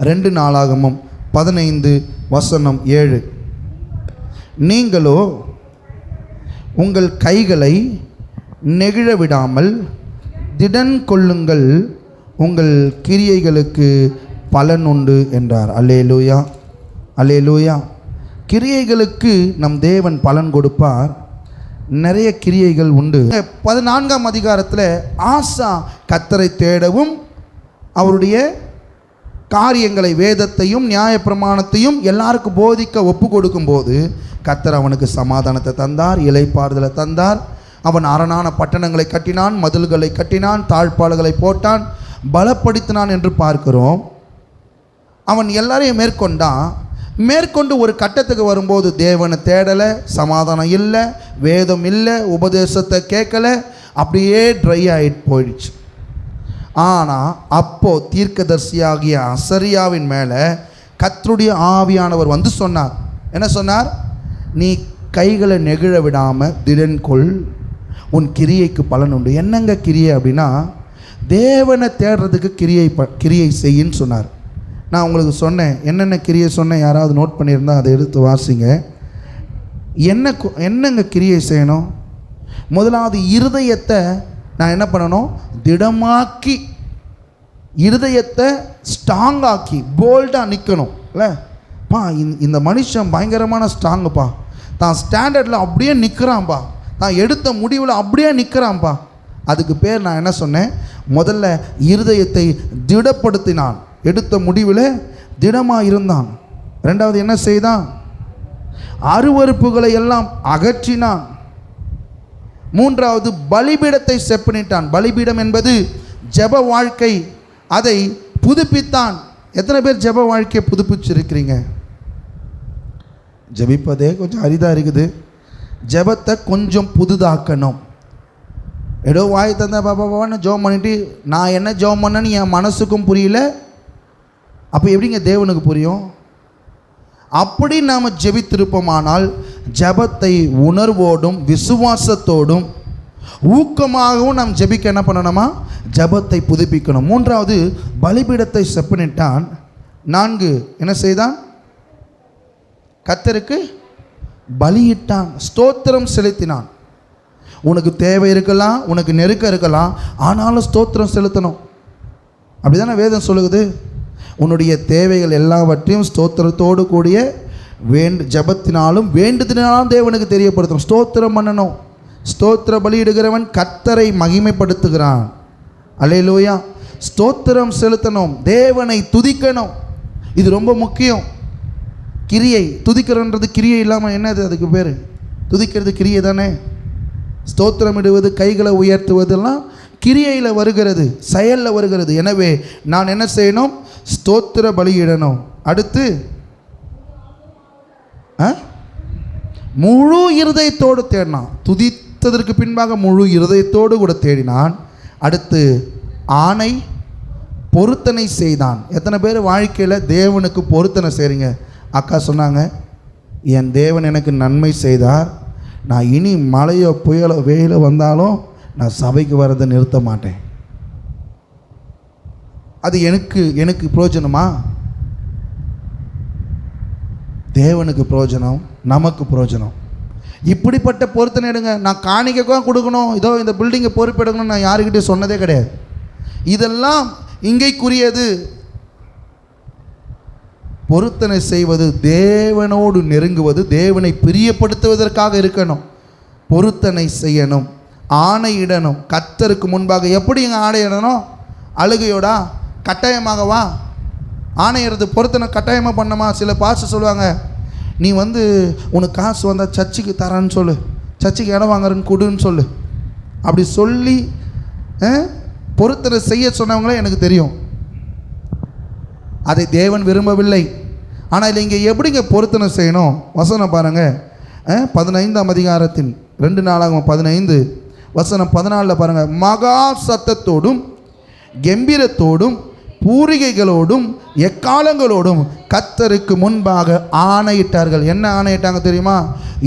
2 நாளாகமம் 15:7. நீங்களோ உங்கள் கைகளை நெகிழ விடாமல் திடன் கொள்ளுங்கள், உங்கள் கிரியைகளுக்கு பலன் உண்டு என்றார். அல்லேலூயா, அல்லேலூயா. கிரியைகளுக்கு நம் தேவன் பலன் கொடுப்பார். நிறைய கிரியைகள் உண்டு. 14ஆம் அதிகாரத்தில் ஆசா கர்த்தரை தேடவும் அவருடைய காரியங்களை, வேதத்தையும் நியாயப்பிரமாணத்தையும் எல்லாருக்கும் போதிக்க ஒப்பு கொடுக்கும்போது கர்த்தர் அவனுக்கு சமாதானத்தை தந்தார், இளைப்பாறுதலை தந்தார். அவன் அரணான பட்டணங்களை கட்டினான், மதில்களை கட்டினான், தாழ்பாள்களை போட்டான், பலப்படுத்தினான் என்று பார்க்கிறோம். அவன் எல்லாரையும் மேற்கொண்டு ஒரு கட்டத்துக்கு வரும்போது தேவனை தேடலை, சமாதானம் இல்லை, வேதம் இல்லை, உபதேசத்தை கேட்கலை, அப்படியே ட்ரை ஆகிட்டு போயிடுச்சு. ஆனால் அப்போது தீர்க்கதரிசியாகிய அசரியாவின் மேலே கர்த்தருடைய ஆவியானவர் வந்து சொன்னார். என்ன சொன்னார்? நீ கைகளை நெகிழ விடாமல் திடன் கொள், உன் கிரியைக்கு பலன் உண்டு. என்னங்க கிரியை அப்படின்னா, தேவனை தேடுறதுக்கு கிரியை செய்யின்னு சொன்னார். நான் உங்களுக்கு சொன்னேன், என்னென்ன கிரியை சொன்னேன், யாராவது நோட் பண்ணியிருந்தால் அதை எடுத்து வாசிங்க. என்னங்க கிரியை செய்யணும்? முதலாவது இருதயத்தை நான் என்ன பண்ணணும்? திடமாக்கி, இருதயத்தை ஸ்ட்ராங்காக்கி, போல்டாக நிற்கணும். இல்லை பா, இந்த மனுஷன் பயங்கரமான ஸ்ட்ராங்குப்பா, தான் ஸ்டாண்டர்டில் அப்படியே நிற்கிறான்ப்பா, தான் எடுத்த முடிவில் அப்படியே நிற்கிறான்ப்பா. அதுக்கு பேர் நான் என்ன சொன்னேன்? முதல்ல இருதயத்தை திடப்படுத்தினான், எடுத்த முடிவில் திடமாக இருந்தான். ரெண்டாவது என்ன செய்தான்? அருவருப்புகளை எல்லாம் அகற்றினான். மூன்றாவது பலிபீடத்தை செப்பனிட்டான். பலிபீடம் என்பது ஜெப வாழ்க்கை, அதை புதுப்பித்தான். எத்தனை பேர் ஜெப வாழ்க்கையை புதுப்பிச்சிருக்கிறீங்க? ஜெபிப்பதே கொஞ்சம் அரிதாக இருக்குது. ஜெபத்தை கொஞ்சம் புதுதாக்கணும். ஏதோ வாய் தந்த பாப்பான்னு ஜெபம் பண்ணிட்டு நான் என்ன ஜெபம் பண்ணேன்னு என் மனசுக்கும் புரியல, அப்போ எப்படிங்க தேவனுக்கு புரியும்? அப்படி நாம் ஜெபித்திருப்போமானால் ஜெபத்தை உணர்வோடும் விசுவாசத்தோடும் ஊக்கமாகவும் நாம் ஜெபிக்க என்ன பண்ணணுமா? ஜெபத்தை புதுப்பிக்கணும். மூன்றாவது பலிபீடத்தை செப்பனிட்டான். 4 என்ன செய்தான்? கர்த்தருக்கு பலியிட்டான், ஸ்தோத்திரம் செலுத்தினான். உனக்கு தேவை இருக்கலாம், உனக்கு நெருக்கம் இருக்கலாம், ஆனாலும் ஸ்தோத்திரம் செலுத்தணும். அப்படி தானே வேதம் சொல்லுது. உன்னுடைய தேவைகள் எல்லாவற்றையும் ஸ்தோத்திரத்தோடு கூடிய ஜபத்தினாலும் வேண்டுதலினாலும் தேவனுக்கு தெரியப்படுத்தணும். ஸ்தோத்திரம் பண்ணணும். ஸ்தோத்திர பலியிடுகிறவன் கர்த்தரை மகிமைப்படுத்துகிறான். அல்லேலூயா. ஸ்தோத்திரம் செலுத்தணும், தேவனை துதிக்கணும். இது ரொம்ப முக்கியம். கிரியை, துதிக்கிறன்றது கிரியை இல்லாமல் என்னது அதுக்கு பேர்? துதிக்கிறது கிரியை தானே. ஸ்தோத்திரம் இடுவது, கைகளை உயர்த்துவதெல்லாம் கிரியையில் வருகிறது, செயலில் வருகிறது. எனவே நான் என்ன செய்யணும்? ஸ்தோத்திர பலியிடணும். அடுத்து முழு இருதயத்தோடு தேடினான். துதித்ததற்கு பின்பாக முழு இருதயத்தோடு கூட தேடினான். அடுத்து ஆணை பொருத்தனை செய்தான். எத்தனை பேர் வாழ்க்கையில் தேவனுக்கு பொருத்தனை செய்கிறீங்க? அக்கா சொன்னாங்க, என் தேவன் எனக்கு நன்மை செய்தார், நான் இனி மழையோ புயலோ வெயிலோ வந்தாலும் நான் சபைக்கு வரதை நிறுத்த மாட்டேன். அது எனக்கு பிரயோஜனமா? தேவனுக்கு பிரயோஜனம், நமக்கு பிரயோஜனம். இப்படிப்பட்ட பொருத்தனை எடுங்க. நான் காணிக்க கொடுக்கணும், இதோ இந்த பில்டிங்கை பொறுப்பெடுக்கணும் நான் யாருக்கிட்டே சொன்னதே கிடையாது. இதெல்லாம் இங்கேக்குரியது. பொருத்தனை செய்வது தேவனோடு நெருங்குவது, தேவனை பிரியப்படுத்துவதற்காக இருக்கணும். பொருத்தனை செய்யணும், ஆணையிடணும். கர்த்தருக்கு முன்பாக எப்படி எங்கள் ஆணையிடணும்? அழுகையோடா? கட்டாயமாகவா? ஆணையிறது பொருத்தனை கட்டாயமாக பண்ணமா? சில பாஸ்டர் சொல்லுவாங்க, நீ உனக்கு காசு வந்தால் சர்ச்சுக்கு தரேன்னு சொல்லு, சர்ச்சுக்கு இடம் வாங்குறேன்னு கொடுன்னு சொல்லு. அப்படி சொல்லி பொருத்தனை செய்ய சொன்னவங்களே எனக்கு தெரியும். அதை தேவன் விரும்பவில்லை. ஆனால் இல்லை, இங்கே எப்படிங்க பொருத்தனை செய்யணும்? வசனம் பாருங்கள், 15ஆம் அதிகாரத்தின் 2 நாளாகமம் 15 வசனம் 14 பாருங்கள். மகா சத்தத்தோடும் கம்பீரத்தோடும் பூரிகைகளோடும் எக்காலங்களோடும் கர்த்தருக்கு முன்பாக ஆணையிட்டார்கள். என்ன ஆணையிட்டாங்க தெரியுமா?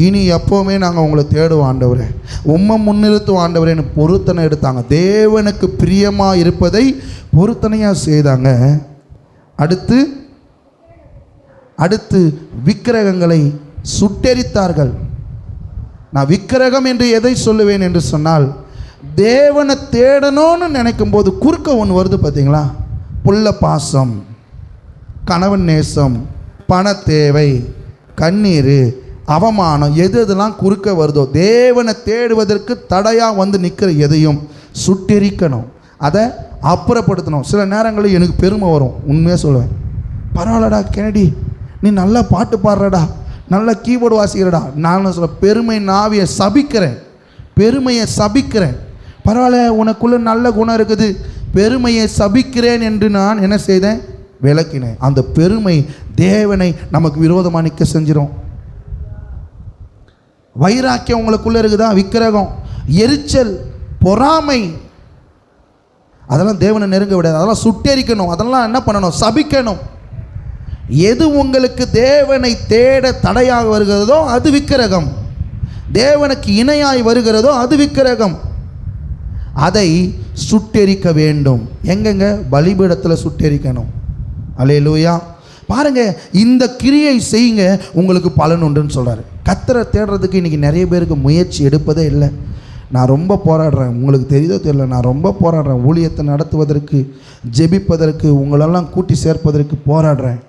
இனி எப்போவுமே நாங்கள் உங்களை தேடுவோம் ஆண்டவரே, உம்மை முன்னிறுத்துவோம் ஆண்டவரேன்னு பொருத்தனை எடுத்தாங்க. தேவனுக்கு பிரியமாக இருப்பதை பொருத்தனையாக செய்தாங்க. அடுத்து விக்கிரகங்களை சுட்டெரித்தார்கள். நான் விக்கிரகம் என்று எதை சொல்லுவேன் என்று சொன்னால், தேவனை தேடணும்னு நினைக்கும் போது குறுக்க ஒன்று வருது பார்த்தீங்களா? புள்ள பாசம், கணவன் நேசம், பண தேவை, கண்ணீர், அவமானம், எதெல்லாம் குறுக்க வருதோ தேவனை தேடுவதற்கு தடையாக வந்து நிற்கிற எதையும் சுட்டெரிக்கணும், அதை அப்புறப்படுத்தணும். சில நேரங்களில் எனக்கு பெருமை வரும், உண்மையாக சொல்லுவேன். பரவாயில்லடா கெனடி, நீ நல்லா பாட்டு பாடுறடா, நல்லா கீபோர்டு வாசிக்கிறடா. நான் சொல்ல பெருமை நாவியை சபிக்கிறேன், பெருமையை சபிக்கிறேன். பரவாயில்ல, உனக்குள்ளே நல்ல குணம் இருக்குது, பெருமையை சபிக்கிறேன் என்று நான் என்ன செய்தேன்? விளக்கினேன். அந்த பெருமை தேவனை நமக்கு விரோதமாக நிற்க செஞ்சிடும். வைராக்கியம் உங்களுக்குள்ளே இருக்குதா? விக்கிரகம், எரிச்சல், பொறாமை, அதெல்லாம் தேவனை நெருங்க விடாது. அதெல்லாம் சுட்டெரிக்கணும். அதெல்லாம் என்ன பண்ணணும்? சபிக்கணும். எது உங்களுக்கு தேவனை தேட தடையாக வருகிறதோ அது விக்கிரகம், தேவனுக்கு இணையாய் வருகிறதோ அது விக்கிரகம். அதை சுட்டெரிக்க வேண்டும். எங்கெங்க? பலிபீடத்தில் சுட்டெரிக்கணும். அல்லேலூயா. பாருங்க, இந்த கிரியை செய்யுங்க, உங்களுக்கு பலன் உண்டுன்னு சொல்கிறாரு. கர்த்தரை தேடுறதுக்கு இன்றைக்கி நிறைய பேருக்கு முயற்சி எடுப்பதே இல்லை. நான் ரொம்ப போராடுறேன், உங்களுக்கு தெரியுதோ தெரியல, நான் ரொம்ப போராடுறேன், ஊழியத்தை நடத்துவதற்கு, ஜெபிப்பதற்கு, உங்களெல்லாம் கூட்டி சேர்ப்பதற்கு போராடுறேன்.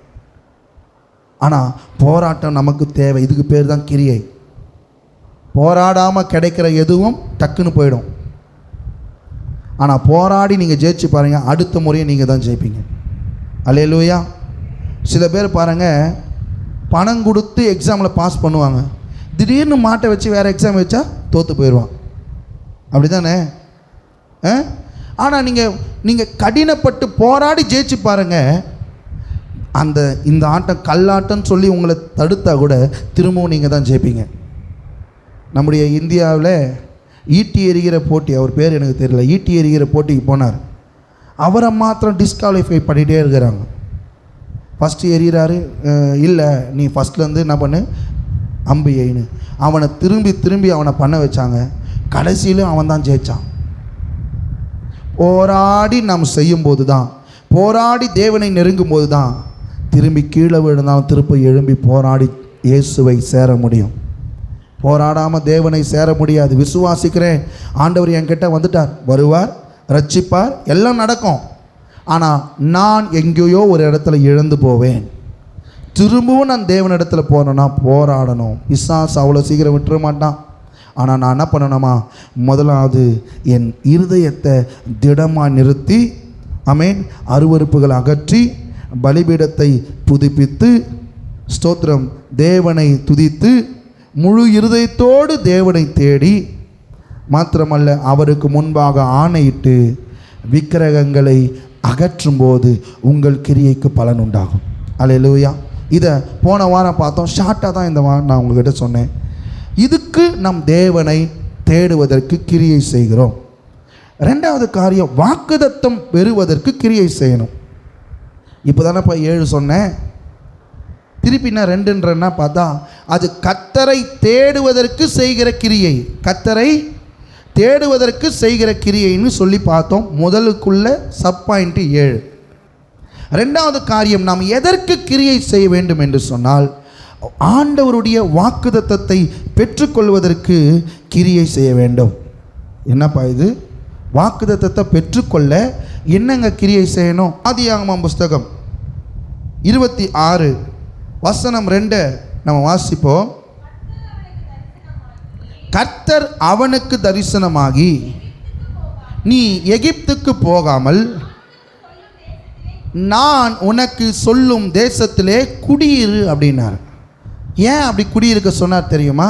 ஆனால் போராட்டம் நமக்கு தேவை. இதுக்கு பேர் தான் கிரியை. போராடாமல் கிடைக்கிற எதுவும் டக்குன்னு போயிடும். ஆனால் போராடி நீங்கள் ஜெயிச்சு பாருங்கள், அடுத்த முறையை நீங்கள் தான் ஜெயிப்பீங்க. அல்லேலூயா. சில பேர் பாருங்கள், பணம் கொடுத்து எக்ஸாமில் பாஸ் பண்ணுவாங்க, திடீர்னு மாட்டை வச்சு வேறு எக்ஸாம் வச்சா தோற்று போயிடுவான். அப்படி தானே? ஆனால் நீங்கள் கடினப்பட்டு போராடி ஜெயிச்சு பாருங்கள், இந்த ஆட்டம் கல்லாட்டம்னு சொல்லி உங்களை தடுத்தா கூட திரும்பவும் நீங்கள் தான் ஜெயிப்பீங்க. நம்முடைய இந்தியாவில் ஈட்டி எறிகிற போட்டி, அவர் பேர் எனக்கு தெரியல, ஈட்டி எறிகிற போட்டிக்கு போனார். அவரை மாத்திரம் டிஸ்குவாலிஃபை பண்ணிகிட்டே இருக்கிறாங்க. ஃபஸ்ட்டு எறிகிறாரு, இல்லை நீ ஃபஸ்ட்லேருந்து என்ன பண்ணு, அம்பு எயின்னு. அவனை திரும்பி அவனை பண்ண வச்சாங்க. கடைசியிலும் அவன் தான் ஜெயித்தான். போராடி நாம் செய்யும்போது தான், போராடி தேவனை நெருங்கும் போது தான் திரும்பி கீழே விழுந்தாலும் திருப்பி எழும்பி போராடி இயேசுவை சேர முடியும். போராடாமல் தேவனை சேர முடியாது. விசுவாசிக்கிறேன், ஆண்டவர் என்கிட்ட வந்துட்டார், வருவார், ரட்சிப்பார், எல்லாம் நடக்கும். ஆனால் நான் எங்கேயோ ஒரு இடத்துல இழந்து போவேன். திரும்பவும் நான் தேவனிடத்தில் போனேன்னா போராடணும். பிசாசு அவ்வளோ சீக்கிரம் விட்டுற மாட்டான். ஆனால் நான் என்ன பண்ணணுமா? முதலாவது என் இருதயத்தை திடமாக நிறுத்தி, ஆமென், அருவருப்புகளை அகற்றி, பலிபீடத்தை புதுப்பித்து, ஸ்தோத்திரம், தேவனை துதித்து, முழு இருதயத்தோடு தேவனை தேடி, மாத்திரமல்ல அவருக்கு முன்பாக ஆணையிட்டு விக்கிரகங்களை அகற்றும்போது உங்கள் கிரியைக்கு பலன் உண்டாகும். அல்லேலூயா. இதை போன வாரம் பார்த்தோம், ஷார்ட்டாக தான் இந்த வாரம் நான் உங்கள்கிட்ட சொன்னேன். இதுக்கு நம் தேவனை தேடுவதற்கு கிரியை செய்கிறோம். ரெண்டாவது காரியம், வாக்குத்தத்தம் பெறுவதற்கு கிரியை செய்யணும். இப்போ தானே இப்போ 7 சொன்னேன், திருப்பி நான் 2ன்றேன்னா பார்த்தா அது கர்த்தரை தேடுவதற்கு செய்கிற கிரியை, கர்த்தரை தேடுவதற்கு செய்கிற கிரியைன்னு சொல்லி பார்த்தோம். முதலுக்குள்ள சப் பாயிண்ட் 7. ரெண்டாவது காரியம், நாம் எதற்கு கிரியை செய்ய வேண்டும் என்று சொன்னால், ஆண்டவருடைய வாக்குத்தத்தத்தை பெற்றுக்கொள்வதற்கு கிரியை செய்ய வேண்டும். என்னப்பா இது? வாக்குத்தத்தத்தை பெற்றுக்கொள்ள என்னங்க கிரியை செய்யணும்? ஆதியாகமம் புஸ்தகம் 26 வசனம் 2 நம்ம வாசிப்போம். கர்த்தர் அவனுக்கு தரிசனமாகி, நீ எகிப்துக்கு போகாமல் நான் உனக்கு சொல்லும் தேசத்திலே குடியிரு அப்படின்னார். ஏன் அப்படி குடியிருக்க சொன்னார் தெரியுமா?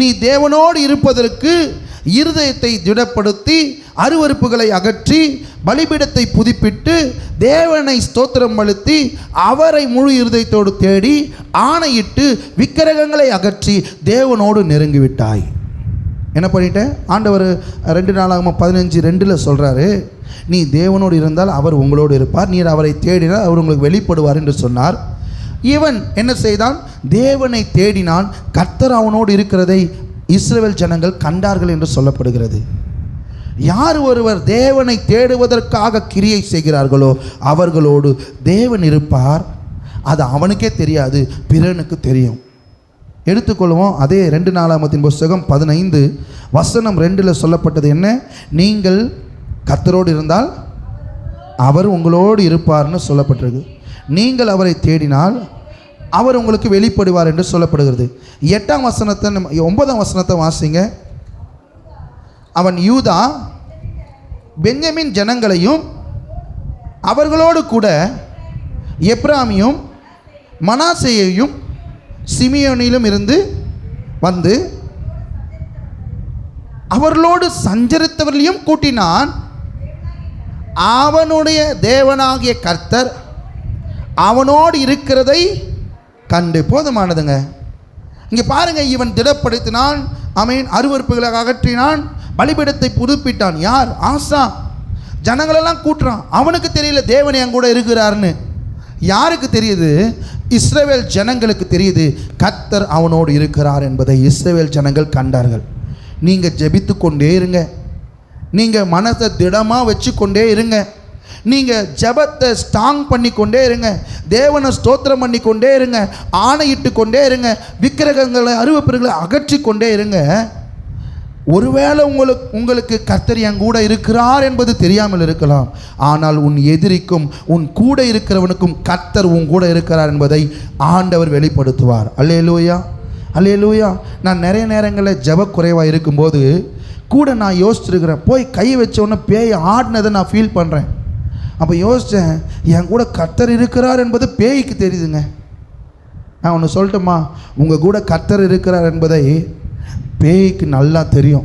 நீ தேவனோடு இருப்பதற்கு இருதயத்தை திடப்படுத்தி, அருவருப்புகளை அகற்றி, பலிபீடத்தை புதுப்பிட்டு, தேவனை ஸ்தோத்திரம் படுத்தி, அவரை முழு இருதயத்தோடு தேடி, ஆணையிட்டு, விக்கிரகங்களை அகற்றி தேவனோடு நெருங்கிவிட்டாய். என்ன பண்ணிட்டேன்? ஆண்டவர் 2 நாளாகமம் 15:2 சொல்கிறாரு, நீ தேவனோடு இருந்தால் அவர் உங்களோடு இருப்பார், நீர் அவரை தேடினால் அவர் உங்களுக்கு வெளிப்படுவார் என்று சொன்னார். இவன் என்ன செய்தான்? தேவனை தேடினான். கர்த்தர் அவனோடு இருக்கிறதை இஸ்ரவேல் ஜனங்கள் கண்டார்கள் என்று சொல்லப்படுகிறது. யார் ஒருவர் தேவனை தேடுவதற்காக கிரியை செய்கிறார்களோ அவர்களோடு தேவன் இருப்பார். அது அவனுக்கே தெரியாது, பிறனுக்கு தெரியும். எடுத்துக்கொள்வோம். அதே 2 நாளாகமத்தின் புஸ்தகம் 15:2 சொல்லப்பட்டது என்ன? நீங்கள் கர்த்தரோடு இருந்தால் அவர் உங்களோடு இருப்பார்னு சொல்லப்பட்டிருக்கு. நீங்கள் அவரை தேடினால் அவர் உங்களுக்கு வெளிப்படுவார் என்று சொல்லப்படுகிறது. 8ஆம் வசனத்தை 9ஆம் வசனத்தை வாசிங்க. அவன் யூதா பென்யமின் ஜனங்களையும் அவர்களோடு கூட எப்ராமியும் மனாசேயையும் சிமியோனிலும் இருந்து வந்து அவர்களோடு சஞ்சரித்தவர்களையும் கூட்டினான். அவனுடைய தேவனாகிய கர்த்தர் அவனோடு இருக்கிறதை கண்டு. போதுமானதுங்க. இங்கே பாருங்க, இவன் திடப்படுத்தினான், அவன் அருவருப்புகளை அகற்றினான், பலிபீடத்தை புதுப்பிட்டான். யார்? ஆசா. ஜனங்களெல்லாம் கூட்டுறான். அவனுக்கு தெரியல தேவன் என் கூட இருக்கிறார்னு. யாருக்கு தெரியுது? இஸ்ரவேல் ஜனங்களுக்கு தெரியுது கர்த்தர் அவனோடு இருக்கிறார் என்பதை இஸ்ரவேல் ஜனங்கள் கண்டார்கள். நீங்கள் ஜெபித்து கொண்டே இருங்க, நீங்கள் மனதை திடமாக வச்சு கொண்டே இருங்க, நீங்கள் ஜெபத்தை ஸ்ட்ராங் பண்ணி கொண்டே இருங்க, தேவனை ஸ்தோத்திரம் பண்ணி கொண்டே இருங்க, ஆணையிட்டு கொண்டே இருங்க, விக்கிரகங்களை அருவப்பிறகளை அகற்றி கொண்டே இருங்க. ஒருவேளை உங்களுக்கு கர்த்தர் என் கூட இருக்கிறார் என்பது தெரியாமல் இருக்கலாம். ஆனால் உன் எதிரிக்கும் உன் கூட இருக்கிறவனுக்கும் கர்த்தர் உன் கூட இருக்கிறார் என்பதை ஆண்டவர் வெளிப்படுத்துவார். அல்லேலூயா, அல்லேலூயா. நான் நிறைய நேரங்களில் ஜெப குறைவாக இருக்கும்போது கூட நான் யோசிச்சிருக்கிறேன். போய் கை வச்சோன்னே பேய் ஆடினதை நான் ஃபீல் பண்ணுறேன். அப்போ யோசித்தேன், என் கூட கர்த்தர் இருக்கிறார் என்பது பேய்க்கு தெரியுதுங்க. நான் ஒன்று சொல்லட்டுமா? உங்கள் கூட கர்த்தர் இருக்கிறார் என்பதை பேய்க்கு நல்லா தெரியும்.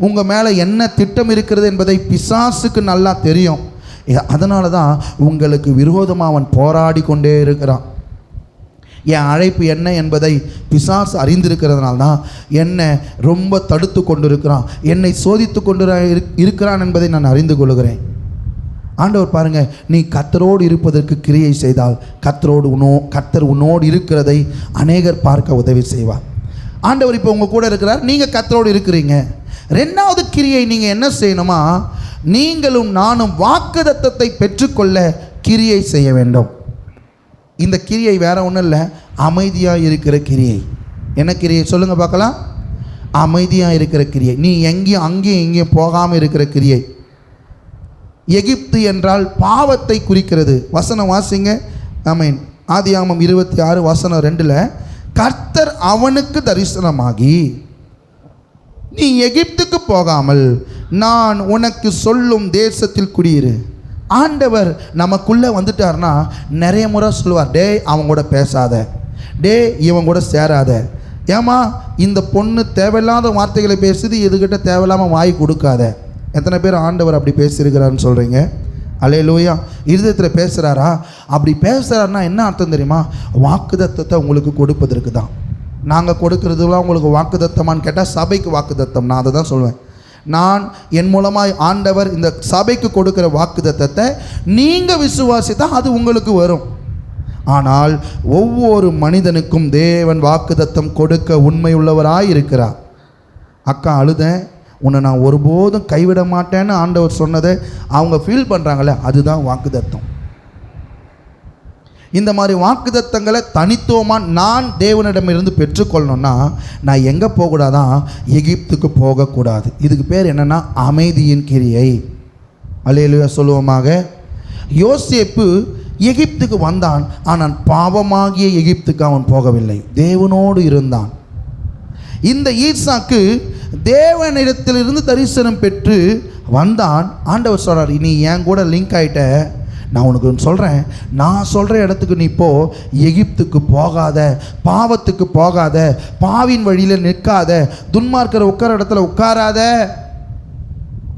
உங்கள் மேலே என்ன திட்டம் இருக்கிறது என்பதை பிசாசுக்கு நல்லா தெரியும். அதனால தான் உங்களுக்கு விரோதமாக அவன் போராடி கொண்டே இருக்கிறான். என் அழைப்பு என்ன என்பதை பிசாசு அறிந்திருக்கிறதுனால தான் என்னை ரொம்ப தடுத்து கொண்டு இருக்கிறான், என்னை சோதித்து கொண்டு இருக்கிறான் என்பதை நான் அறிந்து கொள்கிறேன். ஆண்டவர் பாருங்க, நீ கர்த்தரோடு இருப்பதற்கு கிரியை செய்தால் கர்த்தர் உன்னோடு இருக்கிறதை அநேகர் பார்க்க உதவி செய்வார். ஆண்டவர் இப்போ உங்கள் கூட இருக்கிறார், நீங்கள் கர்த்தரோடு இருக்கிறீங்க. 2வது கிரியை நீங்கள் என்ன செய்யணுமா? நீங்களும் நானும் வாக்குத்தத்தத்தை பெற்றுக்கொள்ள கிரியை செய்ய வேண்டும். இந்த கிரியை வேற ஒன்றும் இல்லை, அமைதியாக இருக்கிற கிரியை. என்ன கிரியை சொல்லுங்கள் பார்க்கலாம்? அமைதியாக இருக்கிற கிரியை. நீ எங்கேயும் இங்கேயும் போகாமல் இருக்கிற கிரியை. எகிப்து என்றால் பாவத்தை குறிக்கிறது. வசனம் வாசிங்க. ஆமென். ஆதியாகமம் 26:2 கர்த்தர் அவனுக்கு தரிசனமாகி, நீ எகிப்துக்கு போகாமல் நான் உனக்கு சொல்லும் தேசத்தில் குடியிரு. ஆண்டவர் நமக்குள்ளே வந்துட்டார்னா நிறைய முறை சொல்லுவார், டே அவன் கூட பேசாத, டே இவன் கூட சேராத, ஏமா இந்த பொண்ணு தேவையில்லாத வார்த்தைகளை பேசுது, இதுகிட்ட தேவையில்லாமல் வாய் கொடுக்காத. எத்தனை பேர் ஆண்டவர் அப்படி பேசியிருக்கிறாருன்னு சொல்கிறீங்க? அல்லேலூயா. இருதயத்தில் பேசுகிறாரா? அப்படி பேசுகிறாருன்னா என்ன அர்த்தம் தெரியுமா? வாக்குத்தத்தத்தை உங்களுக்கு கொடுப்பதற்கு தான். நாங்கள் கொடுக்கறதுலாம் உங்களுக்கு வாக்குத்தத்தமான்னு கேட்டால் சபைக்கு வாக்குத்தத்தம். நான் அதை தான் சொல்வேன். நான் என் மூலமாக ஆண்டவர் இந்த சபைக்கு கொடுக்குற வாக்குத்தத்தத்தை நீங்கள் விசுவாசித்தால் அது உங்களுக்கு வரும். ஆனால் ஒவ்வொரு மனிதனுக்கும் தேவன் வாக்குத்தத்தம் கொடுக்க உண்மை உள்ளவராய் இருக்கிறார். அக்கா அழுதேன், உன்னை நான் ஒருபோதும் கைவிட மாட்டேன்னு ஆண்டவர் சொன்னதை அவங்க ஃபீல் பண்ணுறாங்களே, அதுதான் வாக்குத்தத்தம். இந்த மாதிரி வாக்குத்தத்தங்களை தனித்துவமாக நான் தேவனிடமிருந்து பெற்றுக்கொள்ளணும்னா நான் எங்கே போகக்கூடாதான்? எகிப்துக்கு போகக்கூடாது. இதுக்கு பேர் என்னென்னா அமைதியின் கிரியை. அல்லேலூயா சொல்லுவோமாக. யோசேப்பு எகிப்துக்கு வந்தான், ஆனால் பாவமாகிய எகிப்துக்கு அவன் போகவில்லை, தேவனோடு இருந்தான். இந்த ஈசாக்கு தேவனிடத்திலிருந்து தரிசனம் பெற்று வந்தான். ஆண்டவர் சொல்கிறார், நீ என் கூட லிங்க் ஆகிட்ட, நான் உனக்கு சொல்கிறேன், நான் சொல்கிற இடத்துக்கு நீ போ, எகிப்துக்கு போகாத, பாவத்துக்கு போகாத, பாவின் வழியில் நிற்காத, துன்மார்க்கர் உட்கார இடத்துல உட்காராத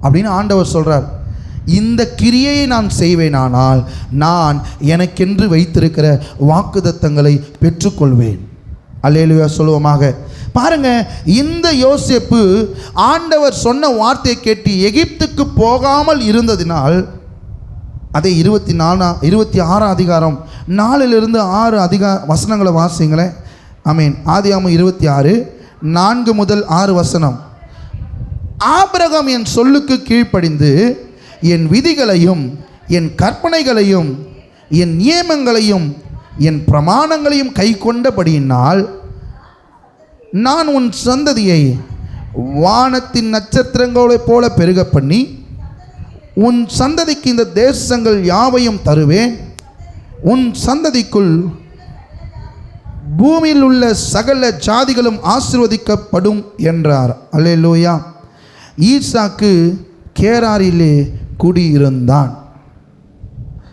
அப்படின்னு ஆண்டவர் சொல்கிறார். இந்த கிரியையை நான் செய்வேனானால் நான் எனக்கென்று வைத்திருக்கிற வாக்குத்தத்தங்களை பெற்றுக்கொள்வேன். அல்லேலூயா சொல்லுவோமாக. பாருங்க, இந்த யோசேப்பு ஆண்டவர் சொன்ன வார்த்தையை கேட்டு எகிப்துக்கு போகாமல் இருந்ததினால், அதே 26 அதிகாரம் 4 to 6 வசனங்களை வாசிங்களேன். ஆமீன். ஆதியாகமம் 26 4 முதல் 6 வசனம். ஆபிரகாம் என் சொல்லுக்கு கீழ்ப்படிந்து என் விதிகளையும் என் கற்பனைகளையும் என் நியமங்களையும் என் பிரமாணங்களையும் கை கொண்டபடியினால் நான் உன் சந்ததியை வானத்தின் நட்சத்திரங்களைப் போல பெருக பண்ணி உன் சந்ததிக்கு இந்த தேசங்கள் யாவையும் தருவேன். உன் சந்ததிக்குள் பூமியில் உள்ள சகல ஜாதிகளும் ஆசீர்வதிக்கப்படும் என்றார். அல்லேலூயா. ஈசாக்கு கேராரிலே குடியிருந்தான்.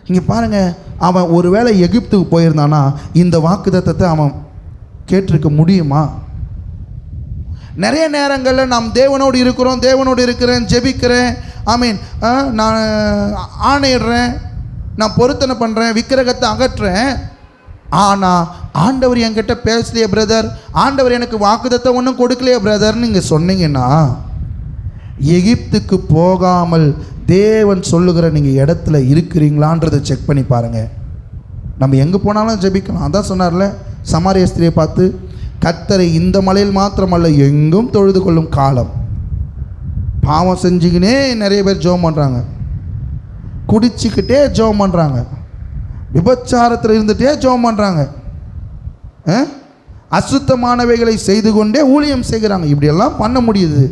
இங்கே பாருங்க, அவன் ஒருவேளை எகிப்துக்கு போயிருந்தானா இந்த வாக்குத்தத்தத்தை அவன் கேட்டிருக்க முடியுமா? நிறைய நேரங்களில் நாம் தேவனோடு இருக்கிறோம், தேவனோடு இருக்கிறேன், ஜெபிக்கிறேன், ஆமீன், நான் ஆணையிடுறேன், நான் பொருத்தனை பண்ணுறேன், விக்கிரகத்தை அகற்றுறேன். ஆனால் ஆண்டவர் என்கிட்ட பேசலையே பிரதர், ஆண்டவர் எனக்கு வாக்குத்தத்தை ஒன்றும் கொடுக்கலையே பிரதர்னு நீங்கள் சொன்னீங்கன்னா, எகிப்துக்கு போகாமல் தேவன் சொல்லுகிற நீங்கள் இடத்துல இருக்கிறீங்களான்றதை செக் பண்ணி பாருங்கள். நம்ம எங்கே போனாலும் ஜெபிக்கலாம். அதான் சொன்னார்ல சமாரிய ஸ்திரியை பார்த்து, கர்த்தரை இந்த மலையில் மாத்திரமல்ல எங்கும் தொழுது கொள்ளும் காலம். பாவம் செஞ்சுக்கினே நிறைய பேர் ஜெபம் பண்ணுறாங்க, குடிச்சிக்கிட்டே ஜெபம் பண்ணுறாங்க, விபச்சாரத்தில் இருந்துகிட்டே ஜெபம் பண்ணுறாங்க, அசுத்தமானவைகளை செய்து கொண்டே ஊழியம் செய்கிறாங்க. இப்படியெல்லாம் பண்ண முடியுது.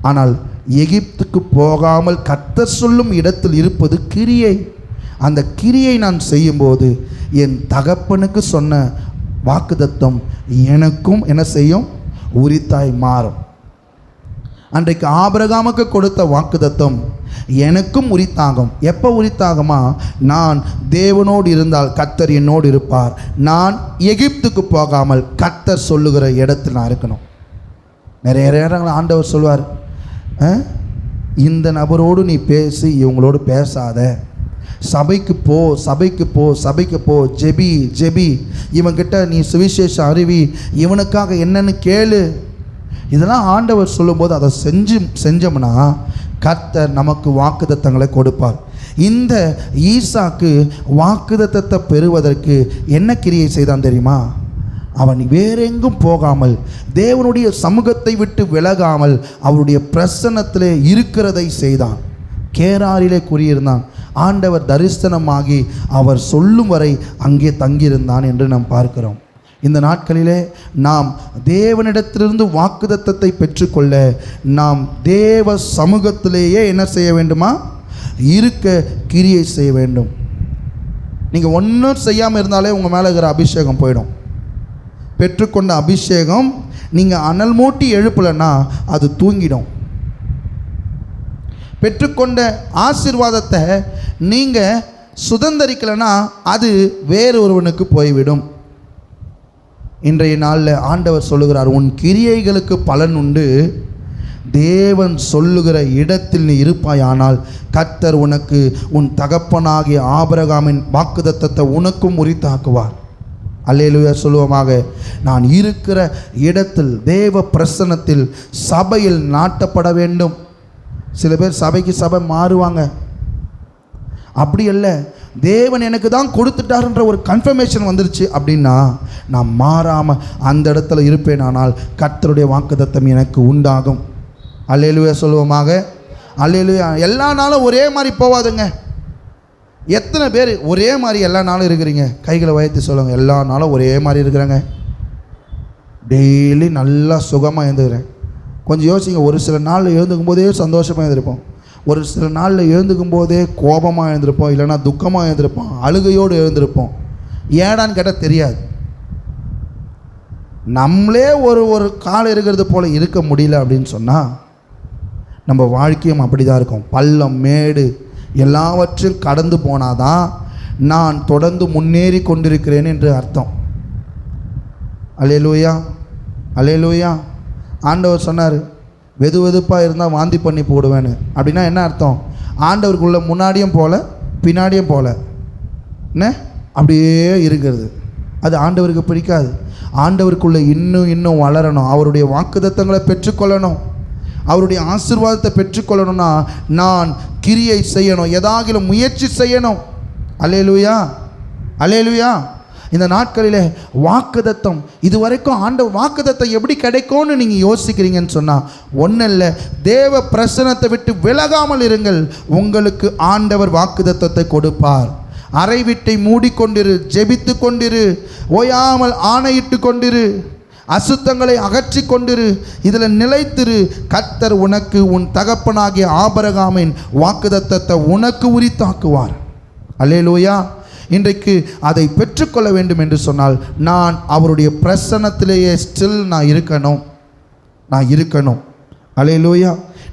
ஆனால் எகிப்துக்கு போகாமல் கர்த்தர் சொல்லும் இடத்தில் இருப்பது கிரியை. அந்த கிரியை நான் செய்யும்போது என் தகப்பனுக்கு சொன்ன வாக்குத்தத்தம் எனக்கும் என்ன செய்யும்? உரித்தாய் மாறும். அன்றைக்கு ஆபிரகாமுக்கு கொடுத்த வாக்குத்தத்தம் எனக்கும் உரித்தாகும். எப்போ உரித்தாகுமா? நான் தேவனோடு இருந்தால் கர்த்தர் என்னோடு இருப்பார். நான் எகிப்துக்கு போகாமல் கர்த்தர் சொல்லுகிற இடத்தில் நான் இருக்கணும். நிறைய நேரங்கள் ஆண்டவர் சொல்வார், இந்த நபரோடு நீ பேசி இவங்களோடு பேசாத, சபைக்கு போ, சபைக்கு போ, சபைக்கு போ, ஜெபி ஜெபி, இவன்கிட்ட நீ சுவிசேஷ அறிவி, இவனுக்காக என்னன்னு கேளு. இதெல்லாம் ஆண்டவர் சொல்லும்போது அதை செஞ்சோம்னா கர்த்தர் நமக்கு வாக்குத்தத்தங்களை கொடுப்பார். இந்த ஈசாக்கு வாக்குத்தத்தத்தை பெறுவதற்கு என்ன கிரியை செய்தான் தெரியுமா? அவன் வேறெங்கும் போகாமல், தேவனுடைய சமூகத்தை விட்டு விலகாமல், அவருடைய பிரசன்னத்திலே இருக்கிறதை செய்தான். கேராரிலே குடியிருந்தான். ஆண்டவர் தரிசனமாகி அவர் சொல்லும் வரை அங்கே தங்கியிருந்தான் என்று நாம் பார்க்கிறோம். இந்த நாட்களிலே நாம் தேவனிடத்திலிருந்து வாக்குத்தத்தத்தை பெற்றுக்கொள்ள நாம் தேவ சமூகத்திலேயே என்ன செய்ய வேண்டுமா? இருக்க கிரியை செய்ய வேண்டும். நீங்கள் ஒன்றும் செய்யாமல் இருந்தாலே உங்கள் மேலே இருக்கிற அபிஷேகம் போயிடும். பெற்றுக்கொண்ட அபிஷேகம் நீங்கள் அனல் மூட்டி எழுப்பலைன்னா அது தூங்கிடும். பெற்றுக்கொண்ட ஆசீர்வாதத்தை நீங்கள் சுதந்திரிக்கலைன்னா அது வேறு ஒருவனுக்கு போய்விடும். இன்றைய நாளில் ஆண்டவர் சொல்லுகிறார், உன் கிரியைகளுக்கு பலன் உண்டு, தேவன் சொல்லுகிற இடத்தில் நீ இருப்பாயானால் கர்த்தர் உனக்கு உன் தகப்பனாகிய ஆபிரகாமின் வாக்குத்தத்தத்தை உனக்கும் உரித்தாக்குவார். அல்லேலூயா சொல்லுவோமாக. நான் இருக்கிற இடத்தில் தேவ பிரசன்னத்தில் சபையில் நாட்டப்பட வேண்டும். சில பேர் சபைக்கு சபை மாறுவாங்க. அப்படி அல்ல, தேவன் எனக்கு தான் கொடுத்துட்டாருன்ற ஒரு கன்ஃபர்மேஷன் வந்துருச்சு அப்படின்னா நான் மாறாமல் அந்த இடத்துல இருப்பேன். ஆனால் கர்த்தருடைய வாக்குத்தத்தம் எனக்கு உண்டாகும். அல்லேலூயா சொல்லுவோமாக. அல்லேலூயா. எல்லா நாளும் ஒரே மாதிரி போவாதுங்க. எத்தனை பேர் ஒரே மாதிரி எல்லா நாளும் இருக்கிறீங்க? கைகளை உயர்த்தி சொல்லுங்கள். எல்லா நாளும் ஒரே மாதிரி இருக்கிறாங்க. டெய்லி நல்லா சுகமாக எழுந்துக்கிறேன். கொஞ்சம் யோசிங்க. ஒரு சில நாளில் எழுந்துக்கும் போதே சந்தோஷமாக எழுந்திருப்போம், ஒரு சில நாளில் எழுந்துக்கும் போதே கோபமாக எழுந்திருப்போம், இல்லைன்னா துக்கமாக எழுந்திருப்போம், அழுகையோடு எழுந்திருப்போம். ஏடான்னு கேட்டால் தெரியாது. நம்மளே ஒரு காலம் இருக்கிறது போல் இருக்க முடியல அப்படின்னு சொன்னால் நம்ம வாழ்க்கையும் அப்படி தான் இருக்கும். பள்ளம் மேடு எல்லாவற்றையும் கடந்து போனாதான் நான் தொடர்ந்து முன்னேறி கொண்டிருக்கிறேன் என்று அர்த்தம். அல்லேலூயா, அல்லேலூயா. ஆண்டவர் சொன்னார், வெது வெதுப்பாக இருந்தால் வாந்தி பண்ணி போடுவேன்னு. அப்படின்னா என்ன அர்த்தம்? ஆண்டவருக்குள்ளே முன்னாடியும் போல பின்னாடியும் போல என்ன அப்படியே இருக்கிறது. அது ஆண்டவருக்கு பிடிக்காது. ஆண்டவருக்குள்ளே இன்னும் வளரணும், அவருடைய வாக்குத்தத்தங்களை பெற்றுக்கொள்ளணும், அவருடைய ஆசீர்வாதத்தை பெற்றுக்கொள்ளணும்னா நான் கிரியை செய்யணும், ஏதாகிலும் முயற்சி செய்யணும். அல்லேலூயா, அல்லேலூயா. இந்த நாட்களிலே வாக்குத்தத்தம், இதுவரைக்கும் ஆண்டவர் வாக்குத்தத்தம் எப்படி கிடைக்கும்னு நீங்கள் யோசிக்கிறீங்கன்னு சொன்னால் ஒன்றும் இல்லை, தேவ பிரசன்னத்தை விட்டு விலகாமல் இருங்கள், உங்களுக்கு ஆண்டவர் வாக்குத்தத்தத்தை கொடுப்பார். அறை வீட்டை மூடிக்கொண்டிரு, ஜெபித்து கொண்டிரு, ஓயாமல் ஆணையிட்டு கொண்டிரு, அசுத்தங்களை அகற்றி கொண்டிரு, இதில் நிலைத்திரு. கர்த்தர் உனக்கு உன் தகப்பனாகிய ஆபிரகாமின் வாக்குத்தத்தத்தை உனக்கு உரித்தாக்குவார். அல்லேலூயா. இன்றைக்கு அதை பெற்றுக்கொள்ள வேண்டும் என்று சொன்னால் நான் அவருடைய பிரசன்னத்திலேயே ஸ்டில் நான் இருக்கணும். அல்லேலூயா.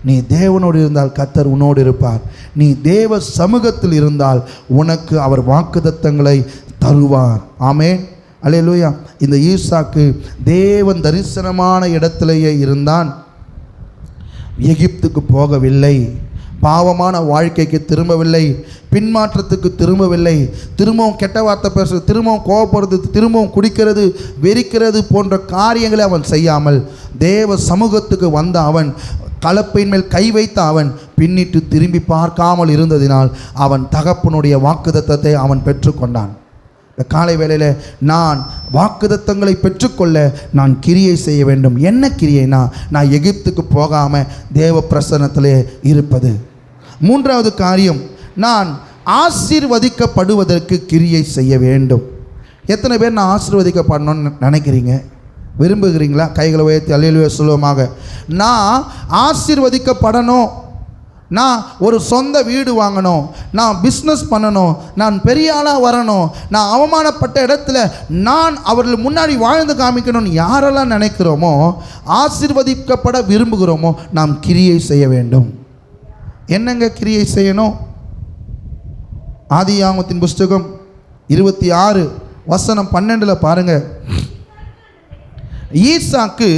நீ தேவனோடு இருந்தால் கர்த்தர் உன்னோடு இருப்பார். நீ தேவ சமூகத்தில் இருந்தால் உனக்கு அவர் வாக்குத்தத்தங்களை தருவார். ஆமென். அல்லேலூயா. இந்த ஈசாக்கு தேவன் தரிசனமான இடத்திலேயே இருந்தான். எகிப்துக்கு போகவில்லை, பாவமான வாழ்க்கைக்கு திரும்பவில்லை, பின்மாற்றத்துக்கு திரும்பவில்லை, திரும்பவும் கெட்ட வார்த்தை பேசுறது, திரும்பவும் கோபப்படுறது, திரும்பவும் குடிக்கிறது, வெறிக்கிறது போன்ற காரியங்களை அவன் செய்யாமல் தேவ சமூகத்துக்கு வந்த அவன், கலப்பையின் மேல் கை வைத்த அவன் பின்னிட்டு திரும்பி பார்க்காமல் இருந்ததினால் அவன் தகப்பனுடைய வாக்குத்தத்தத்தை அவன் பெற்றுக்கொண்டான். இந்த காலை வேளையில் நான் வாக்குத்தத்தங்களை பெற்றுக்கொள்ள நான் கிரியை செய்ய வேண்டும். என்ன கிரியைனா, நான் எகிப்துக்கு போகாமல் தேவ பிரசன்னத்திலே இருப்பது. மூன்றாவது காரியம், நான் ஆசீர்வதிக்கப்படுவதற்கு கிரியை செய்ய வேண்டும். எத்தனை பேர் நான் ஆசீர்வதிக்கப்படணும்னு நினைக்கிறீங்க, விரும்புகிறீங்களா? கைகளை உயர்த்தி அல்லேலூயா சொல்லுவோமாக. நான் ஆசீர்வதிக்கப்படணும், நான் ஒரு சொந்த வீடு வாங்கணும், நான் பிஸ்னஸ் பண்ணணும், நான் பெரிய ஆளாக வரணும், நான் அவமானப்பட்ட இடத்துல நான் அவர்கள் முன்னாடி வாழ்ந்து காமிக்கணும்னு யாரெல்லாம் நினைக்கிறோமோ, ஆசீர்வதிக்கப்பட விரும்புகிறோமோ, நாம் கிரியை செய்ய வேண்டும். என்னங்க கிரியை செய்யணும்? ஆதியாகமத்தின் புஸ்தகம் 26:12 பாருங்க. ஈசாக்கு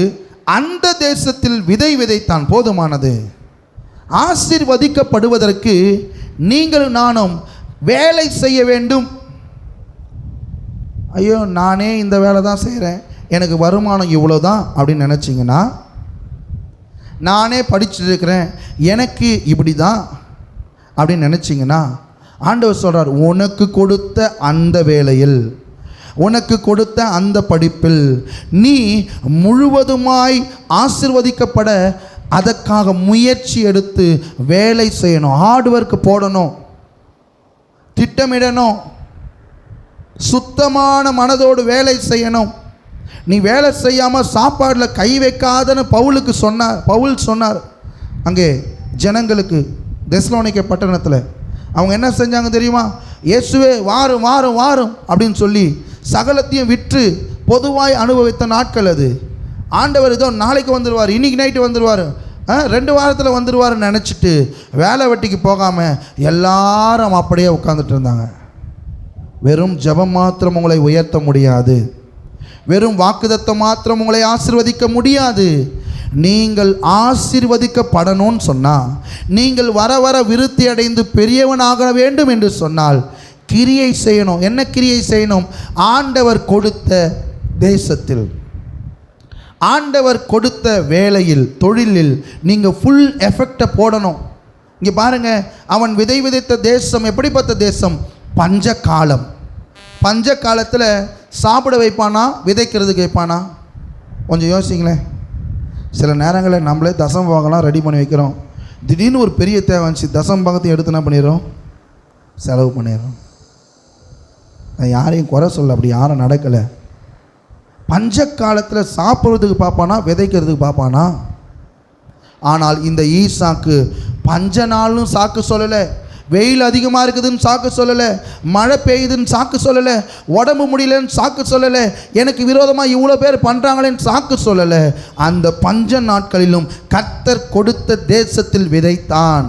அந்த தேசத்தில் விதை விதைத்தான், போதுமானது. ஆசீர்வதிக்கப்படுவதற்கு நீங்களும் நானும் வேலை செய்ய வேண்டும். ஐயோ, நானே இந்த வேலை தான் செய்கிறேன், எனக்கு வருமானம் இவ்வளோ தான் அப்படின்னு நினச்சிங்கன்னா, நானே படிச்சுட்டு இருக்கிறேன், எனக்கு இப்படி தான் அப்படின்னு நினச்சிங்கன்னா, ஆண்டவர் சொல்கிறார், உனக்கு கொடுத்த அந்த வேலையில், உனக்கு கொடுத்த அந்த படிப்பில் நீ முழுவதுமாய் ஆசீர்வதிக்கப்பட அதற்காக முயற்சி எடுத்து வேலை செய்யணும். ஹார்ட் ஒர்க் போடணும், திட்டமிடணும், சுத்தமான மனதோடு வேலை செய்யணும். நீ வேலை செய்யாமல் சாப்பாடில் கை வைக்காதன்னு பவுல் சொன்னார் அங்கே ஜனங்களுக்கு, தெசலோனிக்கே பட்டணத்தில். அவங்க என்ன செஞ்சாங்க தெரியுமா? இயேசுவே வாரும் வாரும் வாரும் அப்படின்னு சொல்லி சகலத்தையும் விற்று பொதுவாய் அனுபவித்த நாட்கள் அது. ஆண்டவர் ஏதோ நாளைக்கு வந்துடுவார், இன்றைக்கி நைட்டு வந்துடுவார், 2 வாரத்தில் வந்துடுவார்னு நினச்சிட்டு வேலை வெட்டிக்கு போகாமல் எல்லாரும் அப்படியே உட்காந்துட்டு இருந்தாங்க. வெறும் ஜெபம் மாத்திரம் உங்களை உயர்த்த முடியாது, வெறும் வாக்குத்தத்தம் மாத்திரம் உங்களை ஆசீர்வதிக்க முடியாது. நீங்கள் ஆசீர்வதிக்கப்படணும்னு சொன்னால், நீங்கள் வர வர விருத்தி அடைந்து பெரியவனாக வேண்டும் என்று சொன்னால் கிரியை செய்யணும். என்ன கிரியை செய்யணும்? ஆண்டவர் கொடுத்த தேசத்தில், ஆண்டவர் கொடுத்த வேலையில், தொழிலில் நீங்கள் ஃபுல் எஃபெக்டை போடணும். இங்கே பாருங்கள், அவன் விதை விதைத்த தேசம் எப்படிப்பட்ட தேசம்? பஞ்ச காலம். பஞ்ச காலத்தில் சாப்பிட வைப்பானா, விதைக்கிறதுக்கு வைப்பானா? கொஞ்சம் யோசிங்களேன். சில நேரங்களில் நம்மளே தசம் பாகம்லாம் ரெடி பண்ணி வைக்கிறோம், திடீர்னு ஒரு பெரிய தேவை வந்துச்சு, தசம் பாகத்தையும் எடுத்து என்ன பண்ணிடுறோம்? செலவு பண்ணிடுறோம். யாரையும் குறை சொல்ல, அப்படி யாரும் நடக்கலை. பஞ்ச காலத்தில் சாப்பிட்றதுக்கு பார்ப்பானா, விதைக்கிறதுக்கு பார்ப்பானா? ஆனால் இந்த ஈசாக்கு பஞ்ச நாளும் சாக்கு சொல்லலை, வெயில் அதிகமாக இருக்குதுன்னு சாக்கு சொல்லலை, மழை பெய்யுதுன்னு சாக்கு சொல்லலை, உடம்பு முடியலன்னு சாக்கு சொல்லலை, எனக்கு விரோதமாக இவ்வளோ பேர் பண்ணுறாங்களேன்னு சாக்கு சொல்லலை. அந்த பஞ்ச நாட்களிலும் கர்த்தர் கொடுத்த தேசத்தில் விதைத்தான்,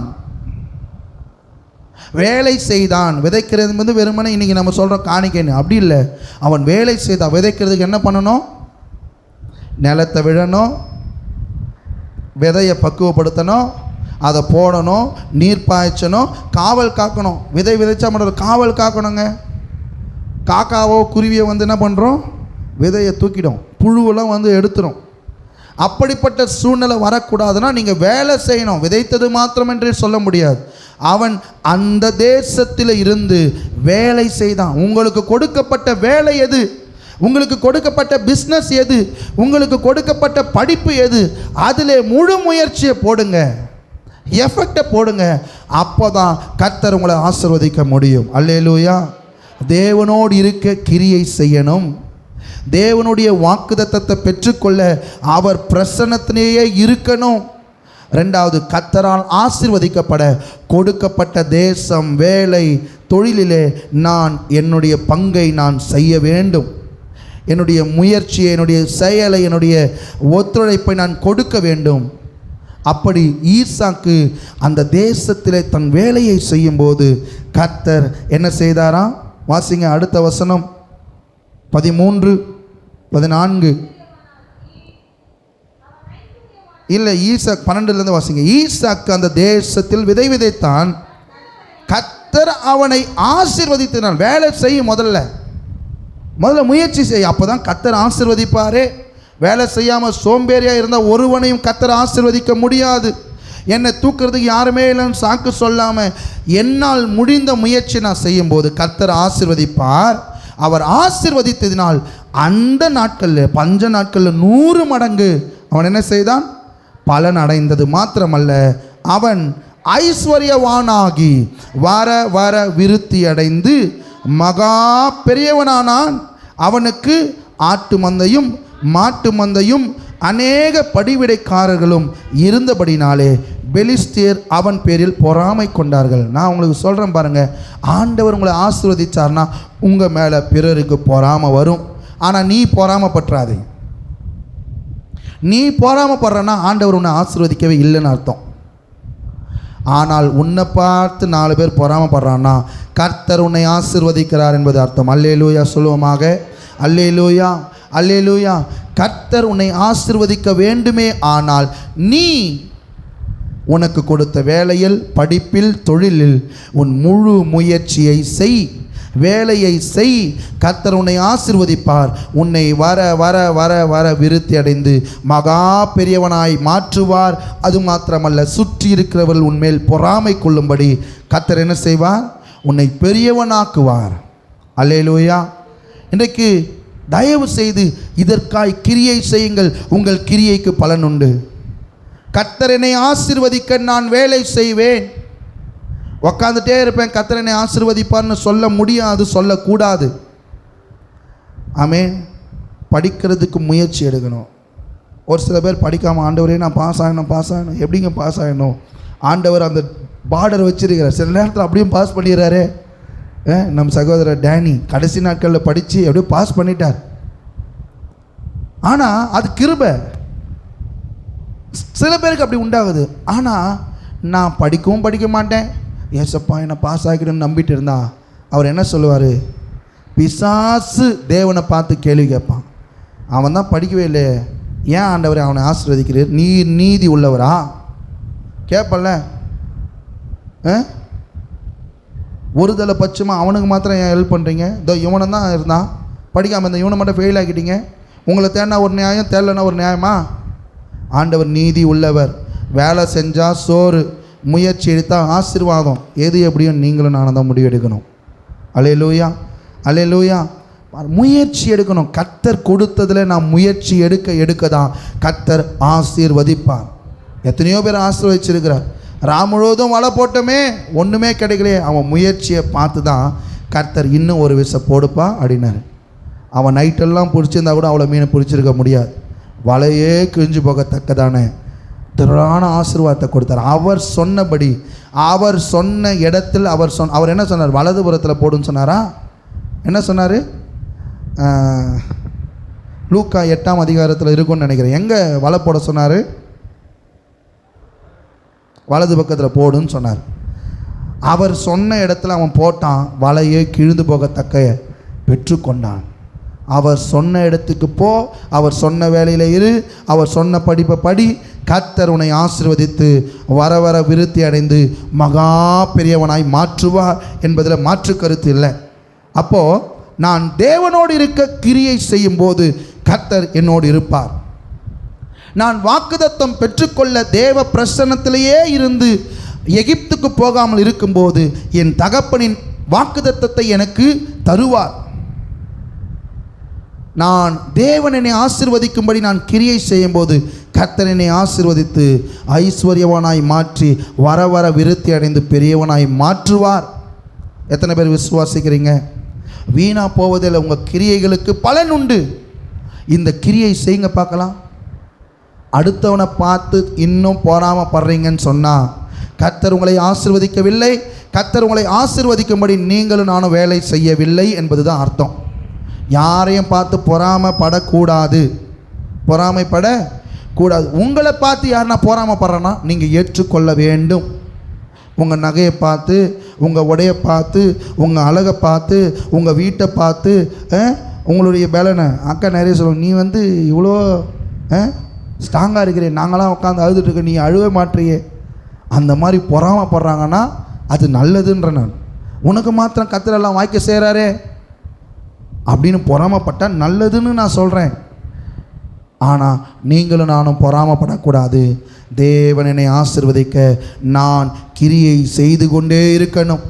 வேலை செய்தான். விதைக்கிறது வெறுமனே இன்றைக்கி நம்ம சொல்கிறோம் காணிக்கைன்னு, அப்படி இல்லை. அவன் வேலை செய்தான். விதைக்கிறதுக்கு என்ன பண்ணணும்? நிலத்தை விழணும், விதையை பக்குவப்படுத்தணும், அதை போடணும், நீர் பாய்ச்சணும், காவல் காக்கணும். விதை விதைச்சா மட்டும் காவல் காக்கணுங்க. காக்காவோ குருவியோ என்ன பண்ணுறோம்? விதையை தூக்கிடும், புழுவெல்லாம் எடுத்துடும். அப்படிப்பட்ட சூழ்நிலை வரக்கூடாதுன்னா நீங்கள் வேலை செய்யணும். விதைத்தது மாத்திரம் என்று சொல்ல முடியாது. அவன் அந்த தேசத்தில் இருந்து வேலை செய்தான். உங்களுக்கு கொடுக்கப்பட்ட வேலை எது? உங்களுக்கு கொடுக்கப்பட்ட பிஸ்னஸ் எது? உங்களுக்கு கொடுக்கப்பட்ட படிப்பு எது? அதில் முழு முயற்சியை போடுங்க, எஃபெக்டை போடுங்க. அப்போ தான் கர்த்தர் உங்களை ஆசீர்வதிக்க முடியும். அல்லேலூயா. தேவனோடு இருக்க கிரியை செய்யணும். தேவனுடைய வாக்குத்தத்தத்தை பெற்றுக்கொள்ள அவர் பிரசன்னத்திலேயே இருக்கணும். ரெண்டாவது, கர்த்தரால் ஆசீர்வதிக்கப்பட கொடுக்கப்பட்ட தேசம், வேலை, தொழிலிலே நான் என்னுடைய பங்கை நான் செய்ய வேண்டும். என்னுடைய முயற்சியை, என்னுடைய செயலை, என்னுடைய ஒத்துழைப்பை நான் கொடுக்க வேண்டும். அப்படி ஈசாக்கு அந்த தேசத்திலே தன் வேலையை செய்யும்போது கர்த்தர் என்ன செய்தாராம்? வாசிங்க அடுத்த வசனம் 13, 14. இல்லை, ஈசாக் 12லேருந்து வாசிங்க. ஈசாக்கு அந்த தேசத்தில் விதை விதைத்தான், கர்த்தர் அவனை ஆசீர்வதித்தான். வேலை செய்யும், முதல்ல முயற்சி செய், அப்போ தான் கர்த்தர் ஆசீர்வதிப்பாரே. வேலை செய்யாமல் சோம்பேறியாக இருந்தால் ஒருவனையும் கர்த்தர் ஆசீர்வதிக்க முடியாது. என்னை தூக்குறதுக்கு யாருமே இல்லைன்னு சாக்கு சொல்லாமல் என்னால் முடிந்த முயற்சி நான் செய்யும்போது கர்த்தர் ஆசீர்வதிப்பார். அவர் ஆசீர்வதித்ததினால் அந்த நாட்களில், பஞ்ச நாட்களில் 100 மடங்கு அவன் என்ன செய்தான்? பலன் அடைந்தது மாத்திரமல்ல, அவன் ஐஸ்வர்யவானாகி வர வர விருத்தி அடைந்து மகா பெரியவனானான். அவனுக்கு ஆட்டு மந்தையும் மாட்டு மந்தையும் அநேக படிவிடைக்காரர்களும் இருந்தபடினாலே பெலிஸ்தியர் அவன் பேரில் பொறாமை கொண்டார்கள். நான் உங்களுக்கு சொல்கிறேன் பாருங்கள், ஆண்டவர் உங்களை ஆசீர்வதிச்சார்னா உங்கள் மேலே பிறருக்கு பொறாமை வரும். ஆனால் நீ பொறாமப்பற்றாதே. நீ பொறாமப்படுறன்னா ஆண்டவர் உன்னை ஆசீர்வதிக்கவே இல்லைன்னு அர்த்தம். ஆனால் உன்னை பார்த்து 4 பேர் பொறாமப்படுறான்னா கர்த்தர் உன்னை ஆசீர்வதிக்கிறார் என்பது அர்த்தம். அல்லேலூயா சொல்லுவோமாக. அல்லேலூயா, அல்லேலூயா. கர்த்தர் உன்னை ஆசீர்வதிக்க வேண்டுமே ஆனால் நீ உனக்கு கொடுத்த வேலையில், படிப்பில், தொழிலில் உன் முழு முயற்சியை செய், வேலையை செய். கர்த்தர் உன்னை ஆசீர்வதிப்பார். உன்னை வர வர வர வர விருத்தி அடைந்து மகா பெரியவனாய் மாற்றுவார். அது மாத்திரமல்ல, சுற்றி இருக்கிறவர்கள் உன்மேல் பொறாமை கொள்ளும்படி கர்த்தர் என்ன செய்வார்? உன்னை பெரியவனாக்குவார். அல்லேலூயா. இன்றைக்கு தயவு செய்து இதற்காய் கிரியை செய்யுங்கள். உங்கள் கிரியைக்கு பலன் உண்டு. கர்த்தர் என்னை ஆசீர்வதிக்க நான் வேலை செய்வேன். உக்காந்துட்டே இருப்பேன், கர்த்தர் என்னை ஆசீர்வதிப்பார்னு சொல்ல முடியாது, சொல்லக்கூடாது. ஆமென். படிக்கிறதுக்கு முயற்சி எடுக்கணும். ஒரு சில பேர் படிக்காமல், ஆண்டவரே நான் பாஸ் ஆகணும். எப்படிங்க பாஸ் ஆகணும்? ஆண்டவர் அந்த பார்டர் வச்சிருக்கிறார். சில நேரத்தில் அப்படியும் பாஸ் பண்ணிடுறாரு. நம் சகோதரர் டேனி கடைசி நாட்களில் படித்து அப்படியே பாஸ் பண்ணிட்டார். ஆனால் அது கிருபை. சில பேருக்கு அப்படி உண்டாகுது. ஆனால் நான் படிக்கவும் படிக்க மாட்டேன், ஏசப்பா என்னை பாஸ் ஆகிடுன்னு நம்பிட்டு இருந்தா அவர் என்ன சொல்லுவார்? பிசாசு தேவனை பார்த்து கேள்வி கேட்பான். அவன் தான் படிக்கவே இல்லை, ஏன் ஆண்டவரை அவனை ஆசீர்வதிக்கிறீர்? நீதி உள்ளவரா? கேட்பல்ல. ஒரு தலை பட்சமாக அவனுக்கு மாத்திரம் ஏன் ஹெல்ப் பண்ணுறீங்க? இதோ இவனை தான் இருந்தான், படிக்காமல் இருந்தால் இவனை மட்டும் ஃபெயில் ஆக்கிட்டீங்க. உங்களை தேடினா ஒரு நியாயம், தேடலைன்னா ஒரு நியாயமா? ஆண்டவர் நீதி உள்ளவர். வேலை செஞ்சால் சோறு, முயற்சி எடுத்தால் ஆசீர்வாதம். எது எப்படியும் நீங்களும் நானும் தான் முடிவு எடுக்கணும். அல்லேலூயா, அல்லேலூயா. முயற்சி எடுக்கணும். கர்த்தர் கொடுத்ததில் நான் முயற்சி எடுக்க தான் கர்த்தர் ஆசீர்வதிப்பார். எத்தனையோ பேர் ஆசீர்வதிச்சிருக்கிறார். முழுவதும் வலை போட்டோமே, ஒன்றுமே கிடைக்கலையே. அவன் முயற்சியை பார்த்து தான் கர்த்தர் இன்னும் ஒரு விஷம் போடுப்பா அப்படின்னாரு. அவன் நைட்டெல்லாம் பிடிச்சிருந்தா கூட அவ்வளோ மீனை பிடிச்சிருக்க முடியாது. வலையே கிழிஞ்சு போகத்தக்கதான திரளான ஆசீர்வாதத்தை கொடுத்தார். அவர் சொன்னபடி, அவர் சொன்ன இடத்தில் அவர் என்ன சொன்னார்? வலதுபுறத்தில் போடுன்னு சொன்னாரா? என்ன சொன்னார்? லூக்கா 8ஆம் அதிகாரத்தில் இருக்கும்னு நினைக்கிறேன். எங்கே வலை போட சொன்னார்? வலது பக்கத்தில் போடுன்னு சொன்னார். அவர் சொன்ன இடத்துல அவன் போட்டான். வலையே கிழிந்து போகத்தக்க பெற்றுக்கொண்டான். அவர் சொன்ன இடத்துக்கு போ, அவர் சொன்ன வேலையில் இரு, அவர் சொன்ன படிப்பை படி. கர்த்தர் உன்னை ஆசீர்வதித்து வர வர விருத்தி அடைந்து மகா பெரியவனாய் மாற்றுவார் என்பதில் மாற்று கருத்து இல்லை. அப்போது நான் தேவனோடு இருக்க கிரியை செய்யும்போது கர்த்தர் என்னோடு இருப்பார். நான் வாக்குத்தத்தம் பெற்றுக்கொள்ள தேவ பிரசன்னத்திலேயே இருந்து எகிப்துக்கு போகாமல் இருக்கும்போது என் தகப்பனின் வாக்குத்தத்தத்தை எனக்கு தருவார். நான் தேவன் என்னை ஆசீர்வதிக்கும்படி நான் கிரியை செய்யும்போது கர்த்தர் என்னை ஆசீர்வதித்து ஐஸ்வர்யவானாய் மாற்றி வர வர விருத்தி அடைந்து பெரியவனாய் மாற்றுவார். எத்தனை பேர் விசுவாசிக்கிறீங்க? வீணா போவதில் உங்கள் கிரியைகளுக்கு பலன் உண்டு. இந்த கிரியை செய்யுங்க பார்க்கலாம். அடுத்தவனை பார்த்து இன்னும் பொறாமைப்படுறீங்கன்னு சொன்னால் கர்த்தர் உங்களை ஆசீர்வதிக்கவில்லை. கர்த்தர் உங்களை ஆசீர்வதிக்கும்படி நீங்களும் நானும் வேலை செய்யவில்லை என்பது தான் அர்த்தம். யாரையும் பார்த்து பொறாமைப்படக்கூடாது, பொறாமைப்படக்கூடாது. உங்களை பார்த்து யாருன்னா பொறாமைப்படுறேன்னா நீங்கள் ஏற்றுக்கொள்ள வேண்டும். உங்கள் நகையை பார்த்து, உங்கள் உடையை பார்த்து, உங்கள் அழகை பார்த்து, உங்கள் வீட்டை பார்த்து, உங்களுடைய பலனை அக்கா நிறைய சொல்லுவாங்க, நீ இவ்வளோ ஸ்ட்ராங்காக இருக்கிறேன், நாங்களாம் உட்காந்து அழுதுட்டுருக்க, நீ அழுவே மாற்றியே. அந்த மாதிரி பொறாமைப்படுறாங்கன்னா அது நல்லதுன்ற நான். உனக்கு மாத்திரம் கர்த்தரெல்லாம் வாய்க்க செய்கிறாரே அப்படின்னு பொறாமைப்பட்டால் நல்லதுன்னு நான் சொல்கிறேன். ஆனால் நீங்களும் நானும் பொறாமைப்படக்கூடாது. தேவன் என்னை ஆசீர்வதிக்க நான் கிரியை செய்து கொண்டே இருக்கணும்.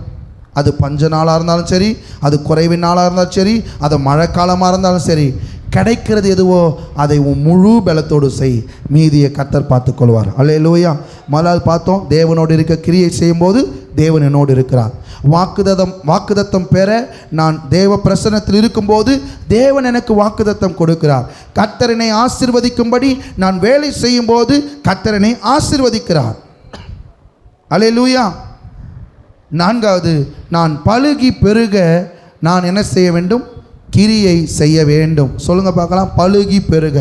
அது பஞ்ச நாளாக இருந்தாலும் சரி, அது குறைவின் நாளாக இருந்தாலும் சரி, அது மழைக்காலமாக இருந்தாலும் சரி, கிடைக்கிறது எதுவோ அதை முழு பலத்தோடு செய், மீதியை கர்த்தர் பார்த்துக்கொள்வார். அல்லேலூயா. முதலாவது பார்த்தோம், தேவனோடு இருக்க கிரியை செய்யும்போது தேவன் என்னோடு இருக்கிறார். வாக்குதத்தம் பெற நான் தேவ பிரசன்னத்தில் இருக்கும்போது தேவன் எனக்கு வாக்குதத்தம் கொடுக்கிறார். கர்த்தரனை ஆசீர்வதிக்கும்படி நான் வேலை செய்யும்போது கர்த்தரனை ஆசீர்வதிக்கிறார். அல்லேலூயா. நான்காவது, நான் பலுகி பெருக நான் என்ன செய்ய வேண்டும்? கிரியை செய்ய வேண்டும். சொல்லுங்க பார்க்கலாம். பலுகி பெருக.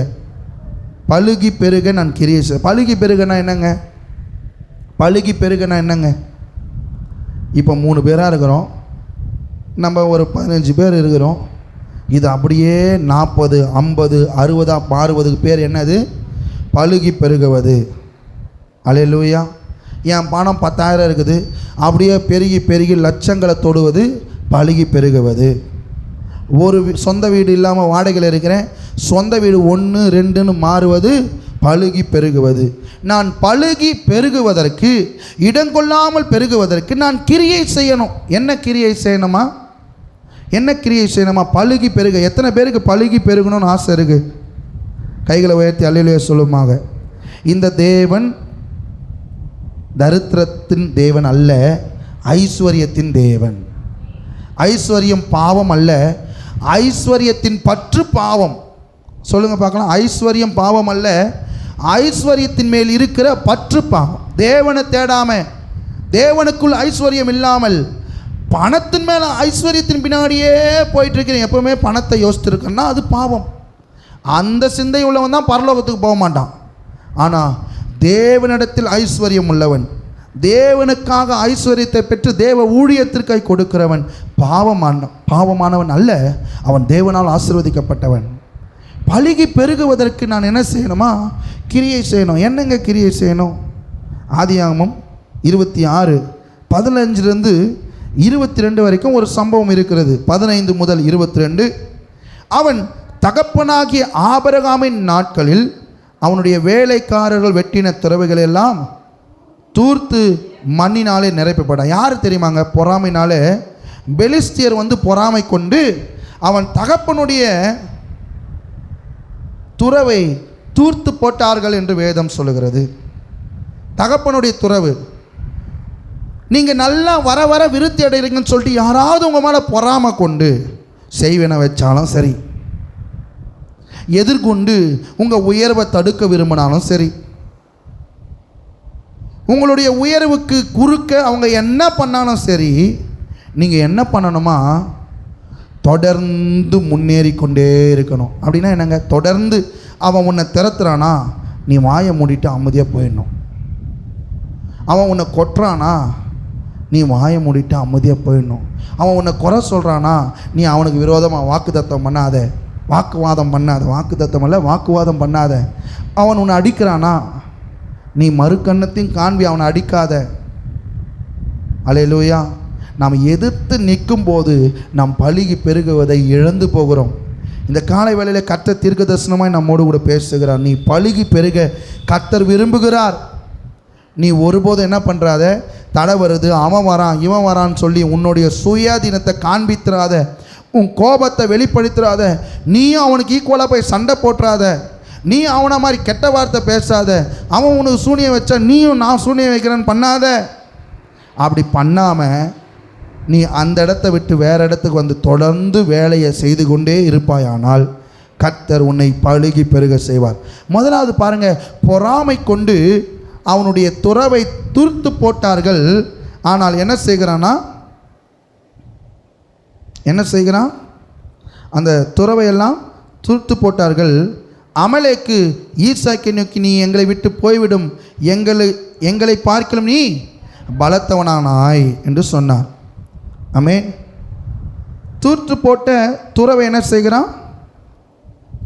பலுகி பெருக நான் கிரியை செய்ய. பலுகி பெருகனா என்னங்க? பலுகி பெருகனா என்னங்க? இப்போ 3 பேராக இருக்கிறோம், நம்ம ஒரு 15 பேர் இருக்கிறோம். இது அப்படியே 40, 50, 60, 60 பேர் என்னது? பலுகி பெருகுவது. அல்லேலூயா. என் பணம் 10,000 இருக்குது, அப்படியே பெருகி பெருகி லட்சங்களை தொடுவது பலுகி பெருகுவது. ஒரு சொந்த வீடு இல்லாமல் வாடகையில் இருக்கிறேன், சொந்த வீடு 1, 2ன்னு மாறுவது பலுகி பெருகுவது. நான் பலுகி பெருகுவதற்கு, இடங்கொள்ளாமல் பெருகுவதற்கு நான் கிரியை செய்யணும். என்ன கிரியை செய்யணுமா? என்ன கிரியை செய்யணுமா? பலுகி பெருக. எத்தனை பேருக்கு பலுகி பெருகணும்னு ஆசை இருக்கு? கைகளை உயர்த்தி அல்லேலூயா சொல்லுமாக. இந்த தேவன் தரித்திரத்தின் தேவன் அல்ல, ஐஸ்வர்யத்தின் தேவன். ஐஸ்வர்யம் பாவம் அல்ல, ஐஸ்வர்யத்தின் பற்று பாவம். சொல்லுங்க பார்க்கலாம். ஐஸ்வர்யம் பாவம் அல்ல, ஐஸ்வர்யத்தின் மேல் இருக்கிற பற்று பாவம். தேவனை தேடாம, தேவனுக்குள் ஐஸ்வர்யம் இல்லாமல் பணத்தின் மேலே ஐஸ்வர்யத்தின் பின்னாடியே போயிட்டு இருக்கிறேன், எப்பவுமே பணத்தை யோசித்துருக்கேன்னா அது பாவம். அந்த சிந்தை உள்ளவன் தான் பரலோகத்துக்கு போக மாட்டான். ஆனால் தேவனிடத்தில் ஐஸ்வர்யம் உள்ளவன், தேவனுக்காக ஐஸ்வர்யத்தை பெற்று தேவ ஊழியத்திற்காக கொடுக்கிறவன் பாவமானவன் அல்ல, அவன் தேவனால் ஆசீர்வதிக்கப்பட்டவன். பலுகி பெருகுவதற்கு நான் என்ன செய்யணுமா? கிரியை செய்யணும். என்னங்க கிரியை செய்யணும்? ஆதியாகமம் 26, 15 22 வரைக்கும் ஒரு சம்பவம் இருக்கிறது. 15 முதல் 22. அவன் தகப்பனாகிய ஆபிரகாமின் நாட்களில் அவனுடைய வேலைக்காரர்கள் வெட்டின துறவுகள் எல்லாம் தூர்த்து மண்ணினாலே நிரப்பப்பட. யார் தெரியுமாங்க? பொறாமைனாலே பெலிஸ்தியர் பொறாமை கொண்டு அவன் தகப்பனுடைய துறவை தூர்த்து போட்டார்கள் என்று வேதம் சொல்லுகிறது. தகப்பனுடைய துறவு. நீங்கள் நல்லா வர வர விருத்தி அடைகிறீங்கன்னு சொல்லிட்டு யாராவது உங்கள் மேலே பொறாமை கொண்டு செய்வன வச்சாலும் சரி, எதிர்கொண்டு உங்கள் உயர்வை தடுக்க விரும்பினாலும் சரி, உங்களுடைய உயர்வுக்கு குறுக்க அவங்க என்ன பண்ணாலும் சரி, நீங்கள் என்ன பண்ணணுமா? தொடர்ந்து முன்னேறி கொண்டே இருக்கணும். அப்படின்னா என்னங்க? தொடர்ந்து அவன் உன்னை திறத்துறானா, நீ வாயை மூடிட்டு அமைதியாக போயிடணும். அவன் உன்னை கொட்டுறானா, நீ வாயை மூடிட்டு அமைதியாக போயிடணும். அவன் உன்னை குறை சொல்கிறானா, நீ அவனுக்கு விரோதமாக வாக்குத்தத்தம் பண்ணாத, வாக்குவாதம் பண்ணாத. வாக்குத்தத்தம் அல்ல, வாக்குவாதம் பண்ணாத. அவன் உன்னை அடிக்கிறானா, நீ மறுக்கண்ணத்தையும் காண்பி அவனை அடிக்காத. அல்லேலூயா. நாம் எதிர்த்து நிற்கும் போது நாம் பலுகி பெருகுவதை இழந்து போகிறோம். இந்த காலை வேளையில் கர்த்தர் தீர்க்க தரிசனமாய் நம்மோடு கூட பேசுகிறார். நீ பலுகி பெருக கர்த்தர் விரும்புகிறார். நீ ஒருபோதும் என்ன பண்ணுறாத, தடை வருது, அவன் வரான் இவன் வரான்னு சொல்லி உன்னுடைய சுயாதீனத்தை காண்பித்துறாத, உன் கோபத்தை வெளிப்படுத்துறாத, நீயும் அவனுக்கு ஈக்குவலாக போய் சண்டை போட்டுறாத, நீ அவனை மாதிரி கெட்ட வார்த்தை பேசாத, அவன் உனக்கு சூனியம் வச்சா நீயும் நான் சூனியம் வைக்கிறேன்னு பண்ணாத. அப்படி பண்ணாமல் நீ அந்த இடத்த விட்டு வேறு இடத்துக்கு வந்து தொடர்ந்து வேலையை செய்து கொண்டே இருப்பாயானால் கர்த்தர் உன்னை பழுகி பெருக செய்வார். முதலாவது பாருங்கள், பொறாமை கொண்டு அவனுடைய துறவை துர்த்து போட்டார்கள். ஆனால் என்ன செய்கிறான், அந்த துறவையெல்லாம் துர்த்து போட்டார்கள். அமலேக்கு ஈசாக்கை நோக்கி, நீ எங்களை விட்டு போய்விடும், எங்களை பார்க்கலும் நீ பலத்தவனானாய் என்று சொன்னார். ஆமென். தூர்த்து போட்ட துறவை என்ன செய்கிறான்,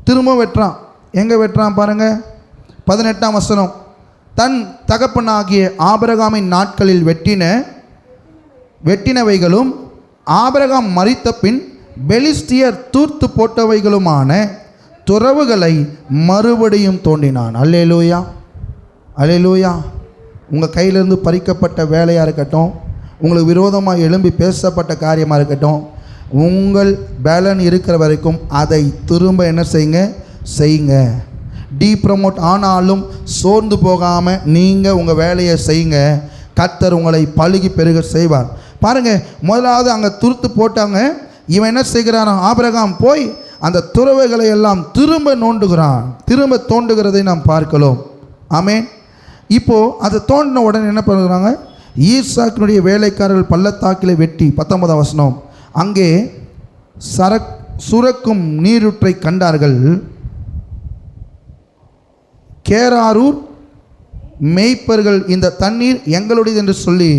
திரும்ப வெட்டுறான். எங்கே வெட்டுறான் பாருங்கள், 18ஆம் வசனம். தன் தகப்பனாகிய ஆபிரகாமின் நாட்களில் வெட்டினவைகளும் ஆபிரகாம் மரித்த பின் பெலிஸ்தியர் தூர்த்து போட்டவைகளுமான துறவுகளை மறுபடியும் தோண்டினான். அல்லேலூயா, அல்லேலூயா. உங்கள் கையிலிருந்து பறிக்கப்பட்ட வேலையாக இருக்கட்டும், உங்களுக்கு விரோதமாக எழும்பி பேசப்பட்ட காரியமாக இருக்கட்டும், உங்கள் பேலன் இருக்கிற வரைக்கும் அதை திரும்ப என்ன செய்யுங்க. டீப்ரமோட் ஆனாலும் சோர்ந்து போகாமல் நீங்கள் உங்கள் வேலையை செய்யுங்க. கர்த்தர் உங்களை பழுகி பெருக செய்வார். பாருங்கள், முதலாவது அங்கே துருத்து போட்டாங்க. இவன் என்ன செய்கிறான், ஆபிரகாம் போய் அந்த துறவுகளை எல்லாம் திரும்ப நோண்டுகிறான், திரும்ப தோண்டுகிறதை நாம் பார்க்கலாம். ஆமென். இப்போது அதை தோண்டின உடனே என்ன பண்ணுறாங்க, ஈசாக்கினுடைய வேலைக்காரர்கள் பள்ளத்தாக்கிலே வெட்டி 19ஆம் வசனம், அங்கே சுரக்கும் நீரூற்றை கண்டார்கள். கேராரூர் மேய்ப்பர்கள் இந்த தண்ணீர் எங்களுடையது என்று சொல்லி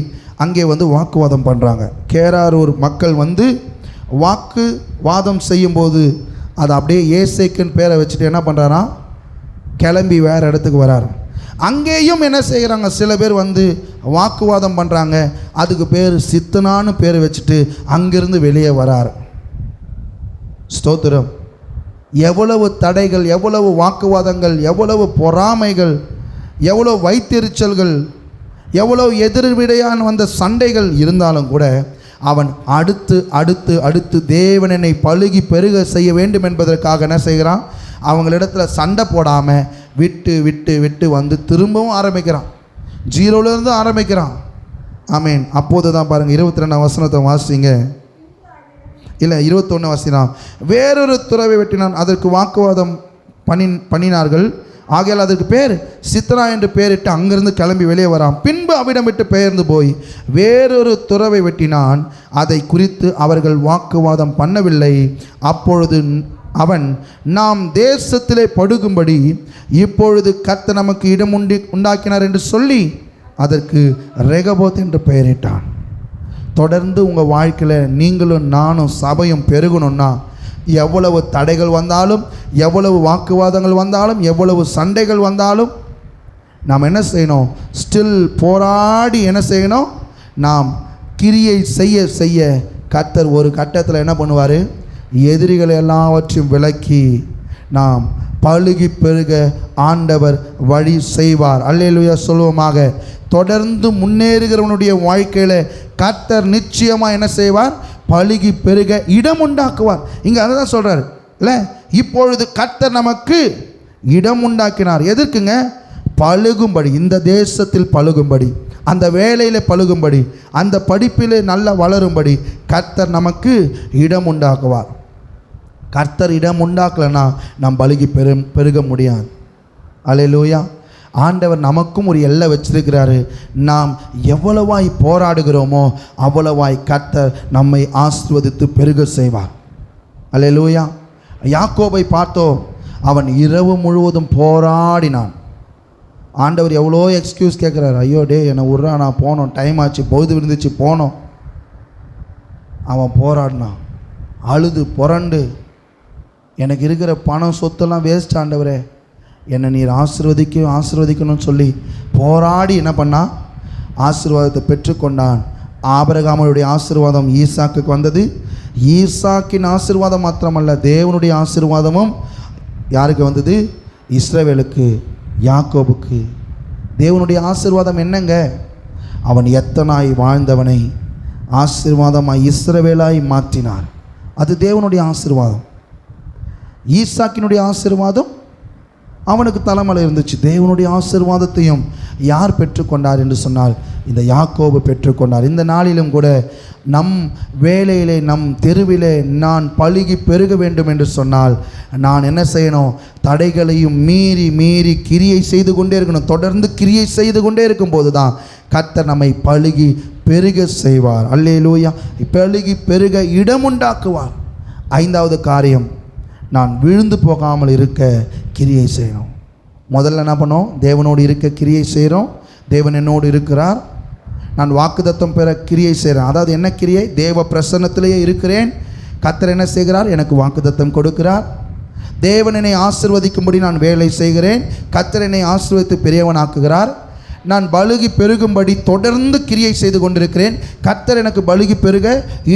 அங்கே வந்து வாக்குவாதம் பண்ணுறாங்க. கேராரூர் மக்கள் வந்து வாக்குவாதம் செய்யும்போது அதை அப்படியே ஏசேக்குன்னு பேரை வச்சுட்டு என்ன பண்ணுறாராம், கிளம்பி வேறு இடத்துக்கு வரார். அங்கேயும் என்ன செய்கிறாங்க, சில பேர் வந்து வாக்குவாதம் பண்ணுறாங்க. அதுக்கு பேர் சித்தனான்னு பேர் வச்சுட்டு அங்கிருந்து வெளியே வரார். ஸ்தோத்திரம். எவ்வளவு தடைகள், எவ்வளவு வாக்குவாதங்கள், எவ்வளவு பொறாமைகள், எவ்வளவு வைத்தெரிச்சல்கள், எவ்வளவு எதிர்விடையான வந்த சண்டைகள் இருந்தாலும் கூட அவன் அடுத்து அடுத்து அடுத்து தேவன் என்னை பழுகி பெருக செய்ய வேண்டும் என்பதற்காக என்ன செய்கிறான், அவங்களிடத்தில் சண்டை போடாமல் விட்டு விட்டு விட்டு வந்து திரும்பவும் ஆரம்பிக்கிறான், ஜீரோலேருந்து ஆரம்பிக்கிறான். ஆமேன். அப்போது தான் பாருங்கள் 22ஆம் வசனத்தை வாசிங்க, இல்லை 21 வாசினான். வேறொரு துறவை வெட்டினான், அதற்கு வாக்குவாதம் பண்ணினார்கள். ஆகையால் அதற்கு பேர் சித்ரா என்று பெயரிட்டு அங்கிருந்து கிளம்பி வெளியே வரான். பின்பு அவிடம் விட்டு பெயர்ந்து போய் வேறொரு துறவை வெட்டினான், அதை குறித்து அவர்கள் வாக்குவாதம் பண்ணவில்லை. அப்பொழுது அவன், நாம் தேசத்திலே படுகும்படி இப்பொழுது கர்த்தர் நமக்கு இடம் உண்டாக்கினார் என்று சொல்லி அதற்கு ரெகபோத் என்று பெயரிட்டான். தொடர்ந்து உங்கள் வாழ்க்கையில் நீங்களும் நானும் சபையும் பெருகணும்னா எவ்வளவு தடைகள் வந்தாலும், எவ்வளவு வாக்குவாதங்கள் வந்தாலும், எவ்வளவு சண்டைகள் வந்தாலும் நாம் என்ன செய்யணும், ஸ்டில் போராடி என்ன செய்யணும், நாம் கிரியை செய்ய செய்ய கர்த்தர் ஒரு கட்டத்தில் என்ன பண்ணுவார், எதிரிகளை எல்லாவற்றையும் விலக்கி நாம் பழுகி பெருக ஆண்டவர் வழி செய்வார். அல்லேலூயா சொல்லுவோமாக. தொடர்ந்து முன்னேறுகிறவனுடைய வாழ்க்கையில் கர்த்தர் நிச்சயமாக என்ன செய்வார், பழுகி பெருக இடம் உண்டாக்குவார். இங்கே அதை தான் சொல்கிறார் இல்லை, இப்பொழுது கர்த்தர் நமக்கு இடம் உண்டாக்கினார். எதற்குங்க, பழுகும்படி, இந்த தேசத்தில் பழுகும்படி, அந்த வேலையில் பழுகும்படி, அந்த படிப்பில் நல்லா வளரும்படி கர்த்தர் நமக்கு இடம் உண்டாக்குவார். கர்த்தர் இடம் உண்டாக்கலைன்னா நாம் பழுகி பெருக முடியாது. அல்லேலூயா. ஆண்டவர் நமக்கும் ஒரு எல்லை வச்சிருக்கிறாரு. நாம் எவ்வளவாய் போராடுகிறோமோ அவ்வளவாய் கர்த்தர் நம்மை ஆசீர்வதித்து பெருக செய்வார். அல்லேலூயா. யாக்கோபை பார்த்தோம், அவன் இரவு முழுவதும் போராடினான். ஆண்டவர் எவ்வளோ எக்ஸ்கியூஸ் கேட்குறாரு, ஐயோ டே என்னை விட்றா, நான் போனோம், டைம் ஆச்சு, பொழுது விழுந்துச்சு, போனோம். அவன் போராடினான், அழுது புரண்டு, எனக்கு இருக்கிற பணம் சொத்தெல்லாம் வேஸ்ட் ஆண்டவரே, என்னை நீர் ஆசீர்வதிக்கணும்னு சொல்லி போராடி என்ன பண்ணான், ஆசீர்வாதத்தை பெற்றுக்கொண்டான். ஆபிரகாமுடைய ஆசீர்வாதம் ஈசாக்குக்கு வந்தது. ஈசாக்கின் ஆசீர்வாதம் மாத்திரமல்ல, தேவனுடைய ஆசீர்வாதமும் யாருக்கு வந்தது, இஸ்ரவேலுக்கு, யாக்கோபுக்கு. தேவனுடைய ஆசீர்வாதம் என்னங்க? அவன் எத்தனாய் வாழ்ந்தவனை ஆசீர்வாதமாய் இஸ்ரவேலாய் மாற்றினார். அது தேவனுடைய ஆசீர்வாதம். ஈசாக்கினுடைய ஆசீர்வாதம் அவனுக்கு தலைமையில் இருந்துச்சு. தேவனுடைய ஆசீர்வாதத்தையும் யார் பெற்றுக்கொண்டார் என்று சொன்னால் இந்த யாக்கோபு பெற்றுக்கொண்டார். இந்த நாளிலும் கூட நம் வேலையிலே, நம் தெருவிலே நான் பலுகி பெருக வேண்டும் என்று சொன்னால் நான் என்ன செய்யணும்? தடைகளையும் மீறி மீறி கிரியை செய்து கொண்டே இருக்கணும். தொடர்ந்து கிரியை செய்து கொண்டே இருக்கும்போது தான் கர்த்தர் நம்மை பலுகி பெருக செய்வார். அல்லேலூயா. பலுகி பெருக இடம் உண்டாக்குவார். ஐந்தாவது காரியம், நான் விழுந்து போகாமல் இருக்க கிரியை செய்யணும். முதல்ல என்ன பண்ணோம்? தேவனோடு இருக்க கிரியை செய்கிறோம். தேவன் என்னோடு இருக்கிறார். நான் வாக்குத்தத்தம் பெற கிரியை செய்கிறேன். அதாவது என்ன கிரியை? தேவ பிரசன்னத்திலேயே இருக்கிறேன். கர்த்தர் என்ன செய்கிறார்? எனக்கு வாக்குத்தத்தம் கொடுக்கிறார். தேவன் என்னை ஆசீர்வதிக்கும்படி நான் வேலை செய்கிறேன். கர்த்தர் என்னை ஆசீர்வதித்து பெரியவனாக்குகிறார். நான் பலுகி பெருகும்படி தொடர்ந்து கிரியை செய்து கொண்டிருக்கிறேன். கர்த்தர் எனக்கு பலுகி பெருக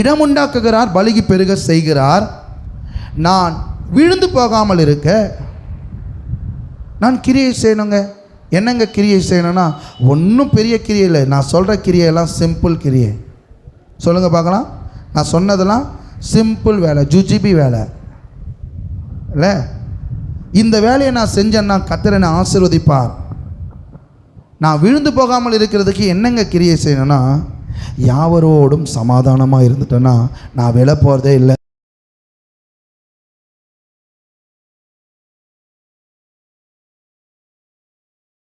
இடம் உண்டாக்குகிறார், பலுகி பெருக செய்கிறார். நான் விழுந்து போகாமல் இருக்க நான் கிரியை செய்யணுங்க. என்னங்க கிரியை செய்யணும்னா, ஒன்றும் பெரிய கிரியை இல்லை. நான் சொல்கிற கிரியெல்லாம் சிம்பிள் கிரியை. சொல்லுங்கள் பார்க்கலாம். நான் சொன்னதெல்லாம் சிம்பிள் வேலை, ஜுஜிபி வேலை இல்லை. இந்த வேலையை நான் செஞ்சேன்னா கர்த்தர் என்னை ஆசீர்வதிப்பார். நான் விழுந்து போகாமல் இருக்கிறதுக்கு என்னங்க கிரியை செய்யணும்னா, யாவரோடும் சமாதானமாக இருந்துட்டேன்னா நான் விழ போகிறதே இல்லை.